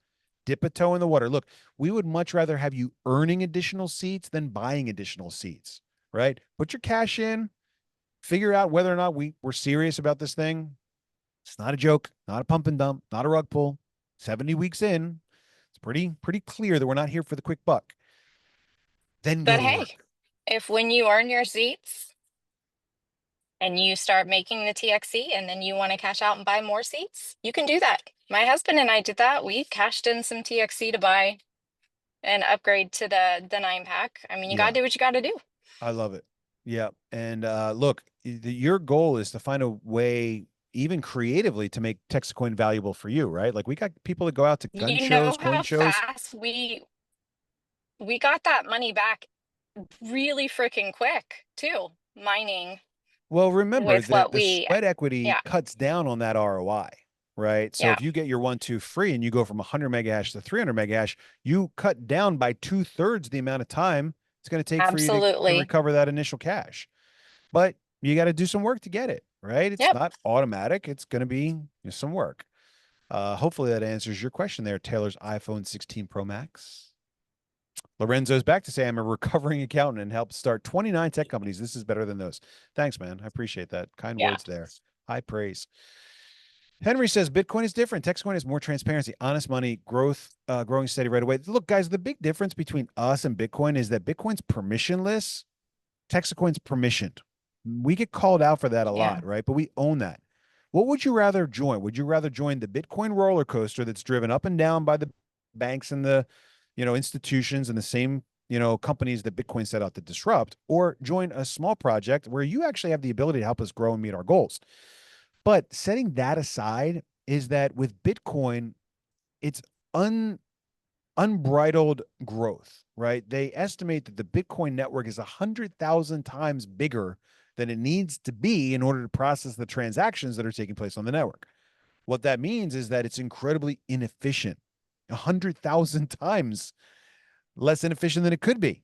S1: Dip a toe in the water. Look, we would much rather have you earning additional seats than buying additional seats, right? Put your cash in, figure out whether or not we're serious about this thing. It's not a joke, not a pump and dump, not a rug pull. 70 weeks in, it's pretty clear that we're not here for the quick buck. Then go
S2: But
S1: to
S2: hey,
S1: work.
S2: if when you earn your seats and you start making the TXC and then you want to cash out and buy more seats, you can do that. My husband and I did that. We cashed in some TXC to buy an upgrade to the 9 pack. I mean, you got
S1: Yeah,
S2: to do what you got to do.
S1: I love it. Yeah. And look, your goal is to find a way, even creatively, to make TexitCoin valuable for you, right? Like we got people that go out to gun
S2: You
S1: shows,
S2: know
S1: coin
S2: how
S1: shows.
S2: fast we got that money back really freaking quick too, mining
S1: Well, remember
S2: with
S1: that
S2: what
S1: the
S2: we
S1: sweat equity
S2: yeah,
S1: cuts down on that ROI, right? So
S2: yeah,
S1: if you get your 1.2 free and you go from 100 mega hash to 300 mega hash, you cut down by 2/3 the amount of time it's going to take for you to
S2: absolutely.
S1: recover that initial cash. But you got to do some work to get it, right? It's
S2: Yep.
S1: not automatic. It's going to be some work. Hopefully that answers your question there, Taylor's iPhone 16 Pro Max. Lorenzo's back to say I'm a recovering accountant and helped start 29 tech companies. This is better than those. Thanks, man. I appreciate that. Kind
S2: Yeah.
S1: words there. High praise. Henry says Bitcoin is different. TextCoin has more transparency, honest money, growth, growing steady right away. Look, guys, the big difference between us and Bitcoin is that Bitcoin's permissionless, TextCoin's permissioned. We get called out for that a
S2: Yeah.
S1: lot, right? But we own that. What would you rather join? Would you rather join the Bitcoin roller coaster that's driven up and down by the banks and the, institutions and the same, companies that Bitcoin set out to disrupt, or join a small project where you actually have the ability to help us grow and meet our goals? But setting that aside is that with Bitcoin, it's un unbridled growth, right? They estimate that the Bitcoin network is 100,000 times bigger than it needs to be in order to process the transactions that are taking place on the network. What that means is that it's incredibly inefficient, 100,000 times less inefficient than it could be.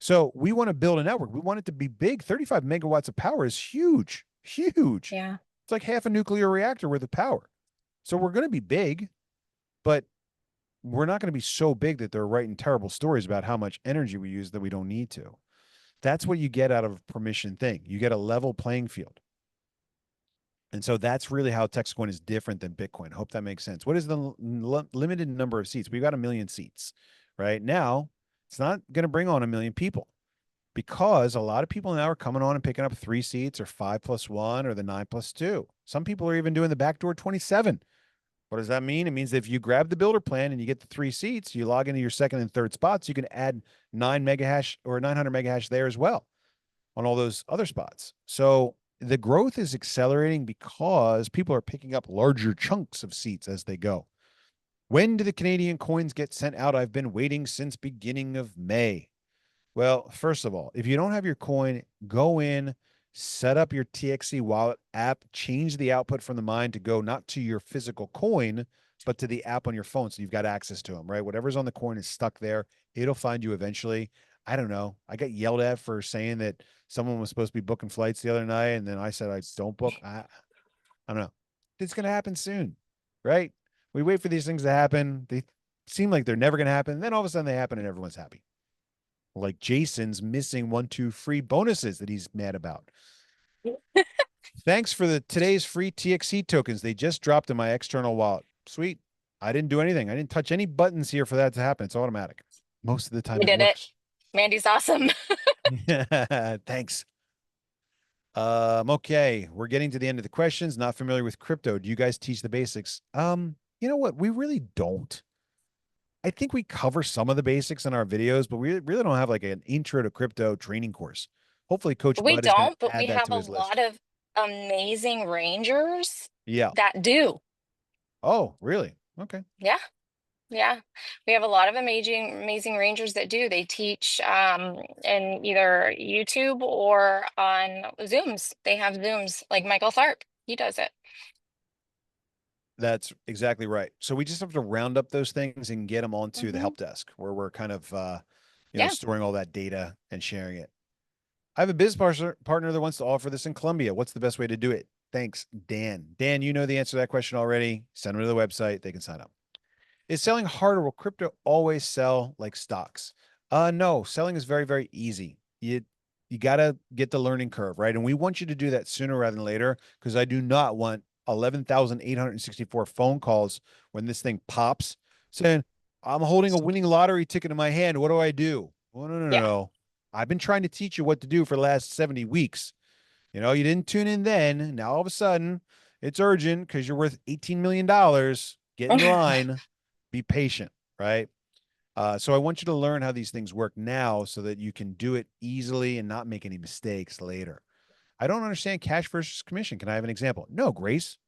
S1: So we want to build a network. We want it to be big. 35 megawatts of power is huge, huge.
S2: Yeah.
S1: It's like half a nuclear reactor worth of power. So we're going to be big, but we're not going to be so big that they're writing terrible stories about how much energy we use that we don't need to. That's what you get out of a permission thing. You get a level playing field. And so that's really how TextCoin is different than Bitcoin. Hope that makes sense. What is the limited number of seats? We've got 1 million seats. Right now, it's not going to bring on 1 million people because a lot of people now are coming on and picking up 3 seats or 5+1 or the 9+2. Some people are even doing the backdoor 27. What does that mean? It means that if you grab the builder plan and you get the 3 seats, you log into your second and third spots, you can add 9 mega hash or 900 mega hash there as well on all those other spots. So the growth is accelerating because people are picking up larger chunks of seats as they go. When do the Canadian coins get sent out? I've been waiting since beginning of May. Well, first of all, if you don't have your coin, go in, set up your TXC wallet app, change the output from the mine to go not to your physical coin, but to the app on your phone. So you've got access to them, right? Whatever's on the coin is stuck there. It'll find you eventually. I don't know. I got yelled at for saying that someone was supposed to be booking flights the other night. And then I said, I don't book. I don't know. It's going to happen soon, right? We wait for these things to happen. They seem like they're never going to happen. Then all of a sudden they happen and everyone's happy. Like Jason's missing 1-2 free bonuses that he's mad about. Thanks for today's free TXC tokens. They just dropped in my external wallet. Sweet. I didn't do anything. I didn't touch any buttons here for that to happen. It's automatic. Most of the time
S2: We
S1: it
S2: did it.
S1: works.
S2: Mandy's awesome.
S1: Thanks. Okay, we're getting to the end of the questions. Not familiar with crypto. Do you guys teach the basics? You know what? We really don't. I think we cover some of the basics in our videos, but we really don't have like an intro to crypto training course. Hopefully, Coach
S2: We
S1: Bud is going
S2: don't,
S1: to
S2: but
S1: add
S2: we
S1: that
S2: have
S1: to
S2: a
S1: his
S2: lot
S1: list.
S2: of amazing rangers
S1: Yeah.
S2: that do.
S1: Oh, really? Okay.
S2: Yeah. Yeah, we have a lot of amazing rangers that do. They teach in either YouTube or on Zooms. They have Zooms, like Michael Tharp. He does it.
S1: That's exactly right. So we just have to round up those things and get them onto the
S2: Hmm.
S1: help desk where we're kind of,
S2: Yeah.
S1: storing all that data and sharing it. I have a business partner that wants to offer this in Colombia. What's the best way to do it? Thanks, Dan. Dan, you know the answer to that question already. Send them to the website. They can sign up. Is selling harder? Will crypto always sell like stocks? No, selling is very, very easy. You gotta get the learning curve, right? And we want you to do that sooner rather than later, because I do not want 11,864 phone calls when this thing pops saying, I'm holding a winning lottery ticket in my hand. What do I do? Well, no, no, no,
S2: Yeah.
S1: no. I've been trying to teach you what to do for the last 70 weeks. You didn't tune in then. Now all of a sudden it's urgent because you're worth $18 million. Get in line, be patient, right? So I want you to learn how these things work now so that you can do it easily and not make any mistakes later. I don't understand cash versus commission. Can I have an example? No, Grace.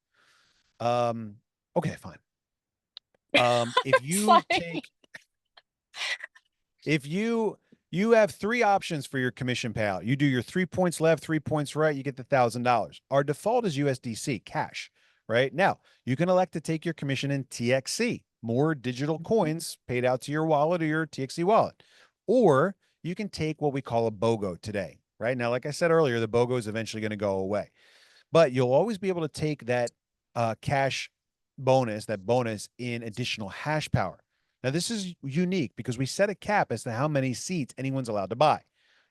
S1: Um, okay, fine. If
S2: It's
S1: you
S2: funny.
S1: take if you have three options for your commission payout. You do your 3 points left, 3 points right, you get the $1,000. Our default is USDC cash. Right now, you can elect to take your commission in TXC, more digital coins paid out to your wallet or your TXC wallet, or you can take what we call a BOGO today. Right now, like I said earlier, the BOGO is eventually going to go away, but you'll always be able to take that cash bonus in additional hash power. Now, this is unique because we set a cap as to how many seats anyone's allowed to buy.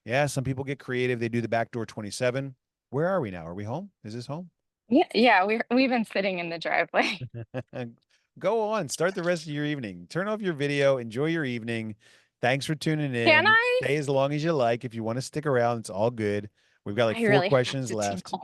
S1: Yeah, some people get creative. They do the backdoor 27. Where are we now? Are we home? Is this home?
S2: Yeah, yeah, we've been sitting in the driveway.
S1: Go on, start the rest of your evening. Turn off your video, enjoy your evening. Thanks for tuning
S2: Can
S1: in.
S2: I?
S1: Stay as long as you like. If you want to stick around, it's all good. We've got like
S2: I
S1: four
S2: really have
S1: questions
S2: to
S1: left.
S2: tinkle.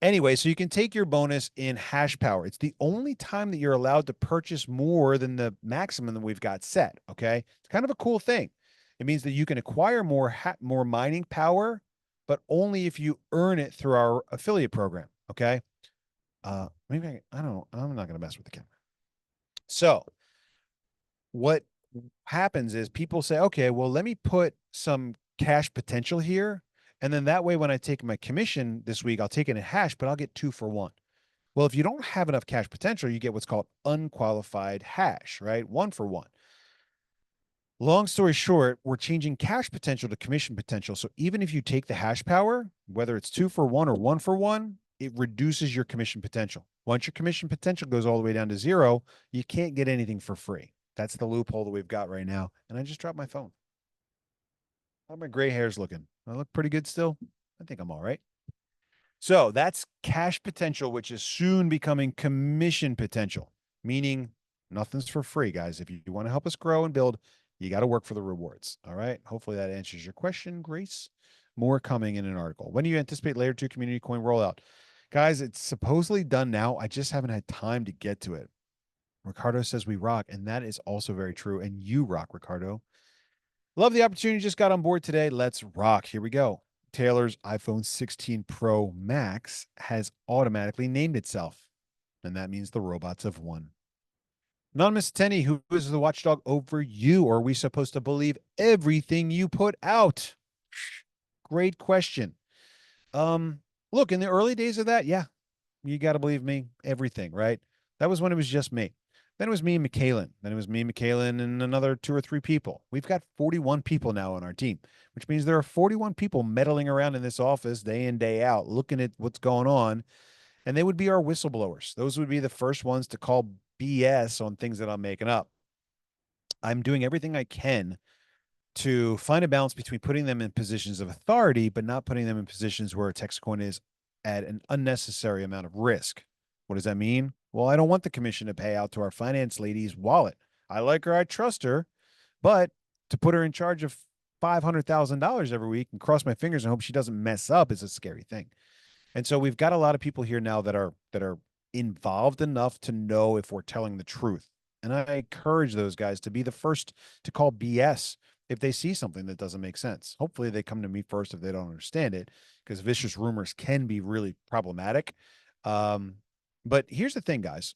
S1: Anyway, so you can take your bonus in hash power. It's the only time that you're allowed to purchase more than the maximum that we've got set. Okay. It's kind of a cool thing. It means that you can acquire more mining power, but only if you earn it through our affiliate program. Okay. Maybe I don't know. I'm not going to mess with the camera. So what happens is people say, okay, well, let me put some cash potential here. And then that way, when I take my commission this week, I'll take it in hash, but I'll get 2 for 1. Well, if you don't have enough cash potential, you get what's called unqualified hash, right? 1 for 1. Long story short, we're changing cash potential to commission potential. So even if you take the hash power, whether it's 2 for 1 or 1 for 1, it reduces your commission potential. Once your commission potential goes all the way down to zero, you can't get anything for free. That's the loophole that we've got right now. And I just dropped my phone. How my gray hair's looking? I look pretty good still. I think I'm all right. So that's cash potential, which is soon becoming commission potential, meaning nothing's for free, guys. If you want to help us grow and build, you got to work for the rewards. All right. Hopefully that answers your question, Grace. More coming in an article. When do you anticipate layer two community coin rollout? Guys, it's supposedly done now. I just haven't had time to get to it. Ricardo says we rock, and that is also very true. And you rock, Ricardo. Love the opportunity. Just got on board today. Let's rock. Here we go. Taylor's iPhone 16 Pro Max has automatically named itself, and that means the robots have won. Anonymous Tenny, who is the watchdog over you? Or are we supposed to believe everything you put out? Great question. Um, Look, in the early days of that, yeah, you got to believe me, everything, right? That was when it was just me. Then it was me and McKalen. Then it was me, McKalen, and another 2 or 3 people. We've got 41 people now on our team, which means there are 41 people meddling around in this office day in, day out, looking at what's going on. And they would be our whistleblowers. Those would be the first ones to call BS on things that I'm making up. I'm doing everything I can to find a balance between putting them in positions of authority, but not putting them in positions where TexitCoin is at an unnecessary amount of risk. What does that mean? Well, I don't want the commission to pay out to our finance lady's wallet. I like her, I trust her, but to put her in charge of $500,000 every week and cross my fingers and hope she doesn't mess up is a scary thing. And so we've got a lot of people here now that are involved enough to know if we're telling the truth. And I encourage those guys to be the first to call BS if they see something that doesn't make sense. Hopefully they come to me first if they don't understand it, because vicious rumors can be really problematic. Um, but here's the thing, guys,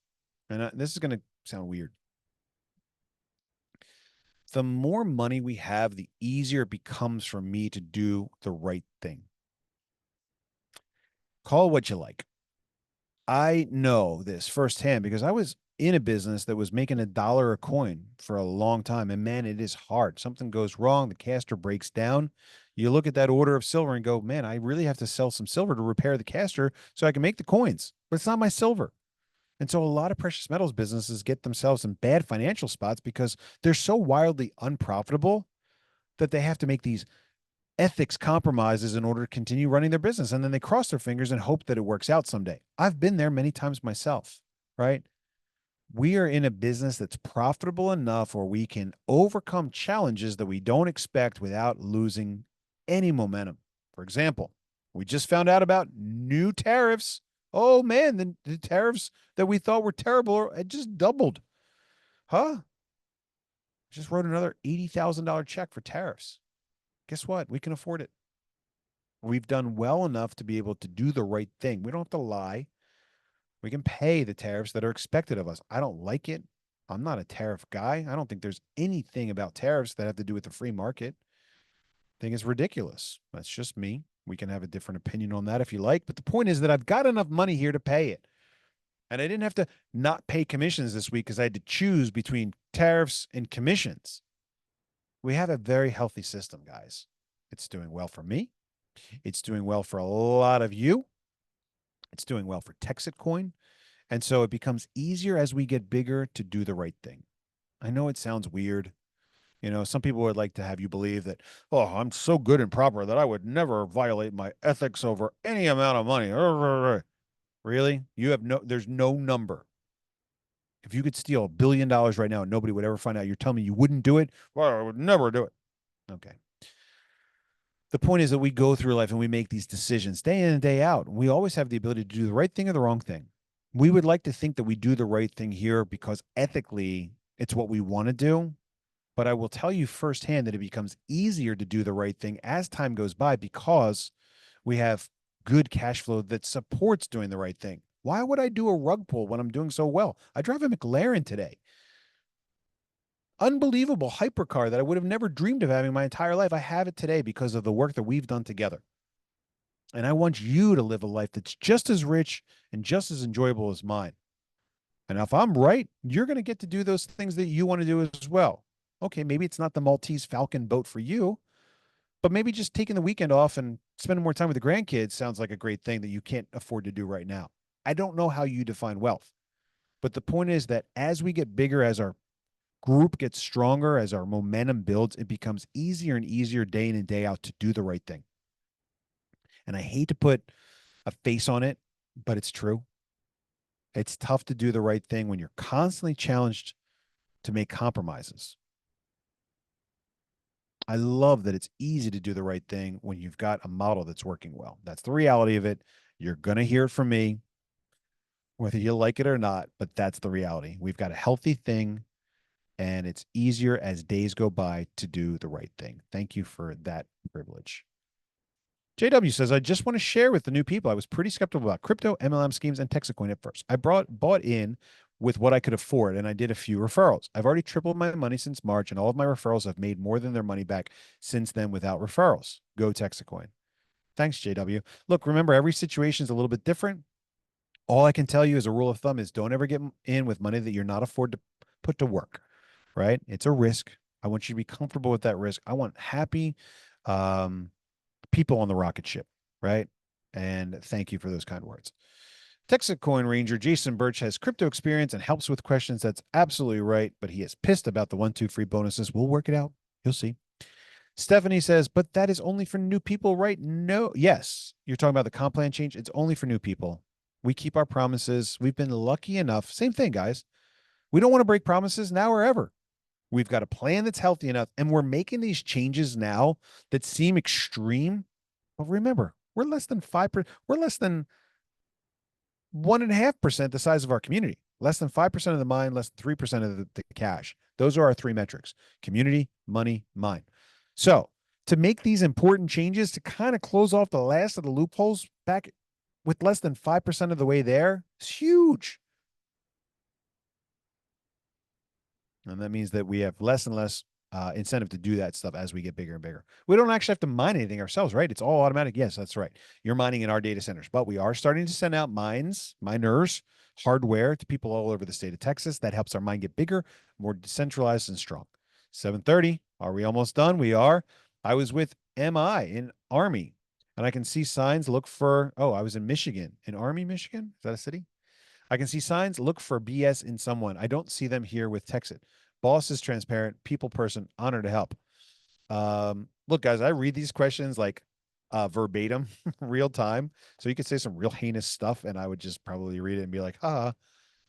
S1: and this is going to sound weird. The more money we have, the easier it becomes for me to do the right thing. Call it what you like. I know this firsthand because I was in a business that was making $1 a coin for a long time. And man, it is hard. Something goes wrong, the caster breaks down. You look at that order of silver and go, man, I really have to sell some silver to repair the caster so I can make the coins. But it's not my silver. And so a lot of precious metals businesses get themselves in bad financial spots because they're so wildly unprofitable that they have to make these ethics compromises in order to continue running their business. And then they cross their fingers and hope that it works out someday. I've been there many times myself, right? We are in a business that's profitable enough where we can overcome challenges that we don't expect without losing any momentum. For example, we just found out about new tariffs. Oh man, the tariffs that we thought were terrible had just doubled. Huh? Just wrote another $80,000 check for tariffs. Guess what? We can afford it. We've done well enough to be able to do the right thing. We don't have to lie. We can pay the tariffs that are expected of us. I don't like it. I'm not a tariff guy. I don't think there's anything about tariffs that have to do with the free market. I think it's ridiculous. That's just me. We can have a different opinion on that if you like. But the point is that I've got enough money here to pay it. And I didn't have to not pay commissions this week because I had to choose between tariffs and commissions. We have a very healthy system, guys. It's doing well for me. It's doing well for a lot of you. It's doing well for TexitCoin. And so it becomes easier as we get bigger to do the right thing. I know it sounds weird. You know, some people would like to have you believe that, oh, I'm so good and proper that I would never violate my ethics over any amount of money. Really? There's no number. If you could steal $1 billion right now and nobody would ever find out, you're telling me you wouldn't do it? Well, I would never do it. Okay. The point is that we go through life and we make these decisions day in and day out. We always have the ability to do the right thing or the wrong thing. We would like to think that we do the right thing here because ethically it's what we want to do. But I will tell you firsthand that it becomes easier to do the right thing as time goes by because we have good cash flow that supports doing the right thing. Why would I do a rug pull when I'm doing so well? I drive a McLaren today. Unbelievable hypercar that I would have never dreamed of having my entire life. I have it today because of the work that we've done together. And I want you to live a life that's just as rich and just as enjoyable as mine. And if I'm right, you're going to get to do those things that you want to do as well. Okay, maybe it's not the Maltese Falcon boat for you, but maybe just taking the weekend off and spending more time with the grandkids sounds like a great thing that you can't afford to do right now. I don't know how you define wealth, but the point is that as we get bigger, as our group gets stronger, as our momentum builds, it becomes easier and easier day in and day out to do the right thing. And I hate to put a face on it, but it's true. It's tough to do the right thing when you're constantly challenged to make compromises. I love that it's easy to do the right thing when you've got a model that's working well. That's the reality of it. You're going to hear it from me, whether you like it or not, but that's the reality. We've got a healthy thing, and it's easier as days go by to do the right thing. Thank you for that privilege. JW says, I just want to share with the new people. I was pretty skeptical about crypto, MLM schemes, and TexitCoin at first. I bought in with what I could afford, and I did a few referrals. I've already tripled my money since March, and all of my referrals have made more than their money back since then without referrals. Go TexitCoin. Thanks, JW. Look, remember, every situation is a little bit different. All I can tell you as a rule of thumb is don't ever get in with money that you're not afford to put to work, right? It's a risk. I want you to be comfortable with that risk. I want happy people on the rocket ship, right? And thank you for those kind words. TexitCoin Ranger Jason Birch has crypto experience and helps with questions. That's absolutely right, but he is pissed about the 1-2 free bonuses. We'll work it out. You'll see. Stephanie says, but that is only for new people, right? No. Yes. You're talking about the comp plan change. It's only for new people. We keep our promises. We've been lucky enough. Same thing, guys. We don't want to break promises now or ever. We've got a plan that's healthy enough, and we're making these changes now that seem extreme. But remember, we're less than 5%. We're less than 1.5% the size of our community. Less than 5% of the mine, less than 3% of the cash. Those are our three metrics: community, money, mine. So to make these important changes to kind of close off the last of the loopholes back with less than 5% of the way there, it's huge. And that means that we have less and less incentive to do that stuff as we get bigger and bigger. We don't actually have to mine anything ourselves, right? It's all automatic. Yes, that's right. You're mining in our data centers, but we are starting to send out miners, hardware to people all over the state of Texas. That helps our mine get bigger, more decentralized and strong. 7:30. Are we almost done? We are. I was with MI in Army, and I can see signs. Look for. Oh, I was in Michigan, in Army, Michigan. Is that a city? I can see signs. Look for BS in someone. I don't see them here with Texit. Boss is transparent. People person. Honor to help. Look, guys, I read these questions like verbatim, real time. So you could say some real heinous stuff, and I would just probably read it and be like,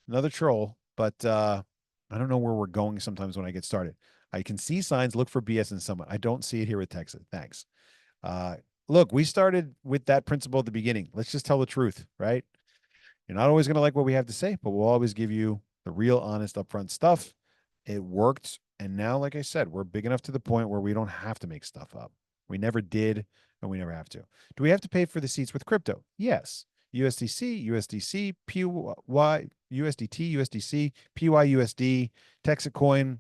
S1: another troll. But I don't know where we're going sometimes when I get started. I can see signs. Look for BS in someone. I don't see it here with Texit. Thanks. Look, we started with that principle at the beginning. Let's just tell the truth, right? You're not always going to like what we have to say, but we'll always give you the real, honest, upfront stuff. It worked. And now, like I said, we're big enough to the point where we don't have to make stuff up. We never did, and we never have to. Do we have to pay for the seats with crypto? Yes. USDC, USDC, PY, USDT, USDC, PYUSD, TexitCoin,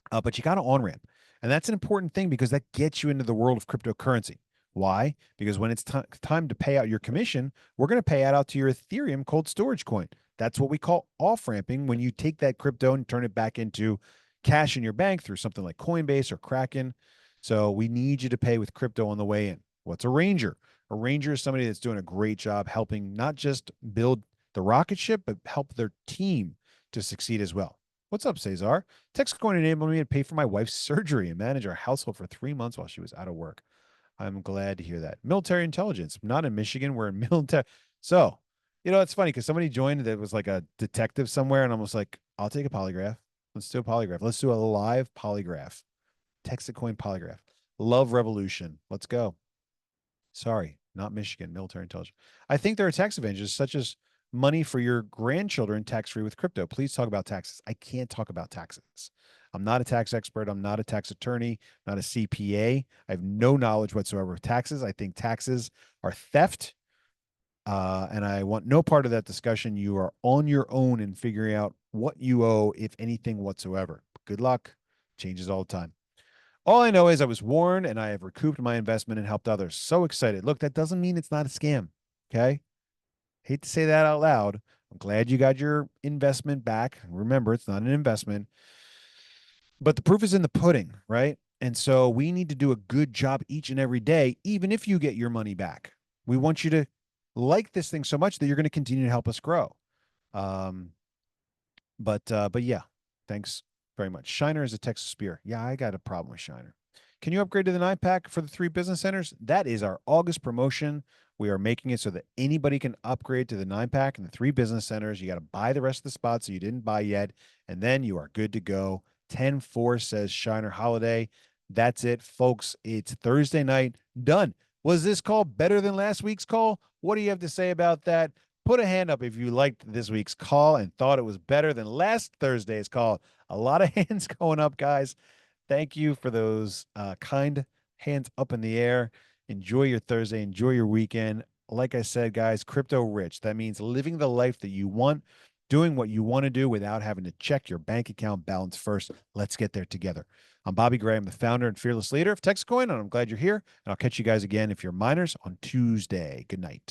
S1: but you got to on ramp. And that's an important thing because that gets you into the world of cryptocurrency. Why? Because when it's time to pay out your commission, we're going to pay out to your Ethereum cold storage coin. That's what we call off ramping when you take that crypto and turn it back into cash in your bank through something like Coinbase or Kraken. So we need you to pay with crypto on the way in. What's a ranger? A ranger is somebody that's doing a great job helping not just build the rocket ship, but help their team to succeed as well. What's up, Cesar? TextCoin enabled me to pay for my wife's surgery and manage our household for 3 months while she was out of work. I'm glad to hear that. Military intelligence. Not in Michigan. We're in military. So, it's funny because somebody joined that was like a detective somewhere, and I'm almost like, I'll take a polygraph. Let's do a polygraph. Let's do a live polygraph. TextCoin polygraph. Love revolution. Let's go. Sorry, not Michigan. Military intelligence. I think there are tax advantages such as money for your grandchildren tax-free with crypto. Please talk about taxes. I can't talk about taxes. I'm not a tax expert. I'm not a tax attorney, not a CPA. I have no knowledge whatsoever of taxes. I think taxes are theft. And I want no part of that discussion. You are on your own in figuring out what you owe, if anything whatsoever. Good luck. Changes all the time. All I know is I was warned and I have recouped my investment and helped others. So excited. Look, that doesn't mean it's not a scam. Okay. Hate to say that out loud. I'm glad you got your investment back. Remember, it's not an investment, but the proof is in the pudding, right? And so we need to do a good job each and every day, even if you get your money back. We want you to like this thing so much that you're going to continue to help us grow. But yeah, thanks very much. Shiner is a Texas Spear. Yeah, I got a problem with Shiner. Can you upgrade to the 9-pack for the 3 business centers? That is our August promotion. We are making it so that anybody can upgrade to the 9-pack and the 3 business centers. You got to buy the rest of the spots that you didn't buy yet, and then you are good to go. 10-4 says Shiner Holiday. That's it, folks. It's Thursday night. Done. Was this call better than last week's call? What do you have to say about that? Put a hand up if you liked this week's call and thought it was better than last Thursday's call. A lot of hands going up, guys. Thank you for those kind hands up in the air. Enjoy your Thursday. Enjoy your weekend. Like I said, guys, crypto rich. That means living the life that you want, doing what you want to do without having to check your bank account balance first. Let's get there together. I'm Bobby Graham, the founder and fearless leader of TextCoin, and I'm glad you're here. And I'll catch you guys again if you're miners on Tuesday. Good night.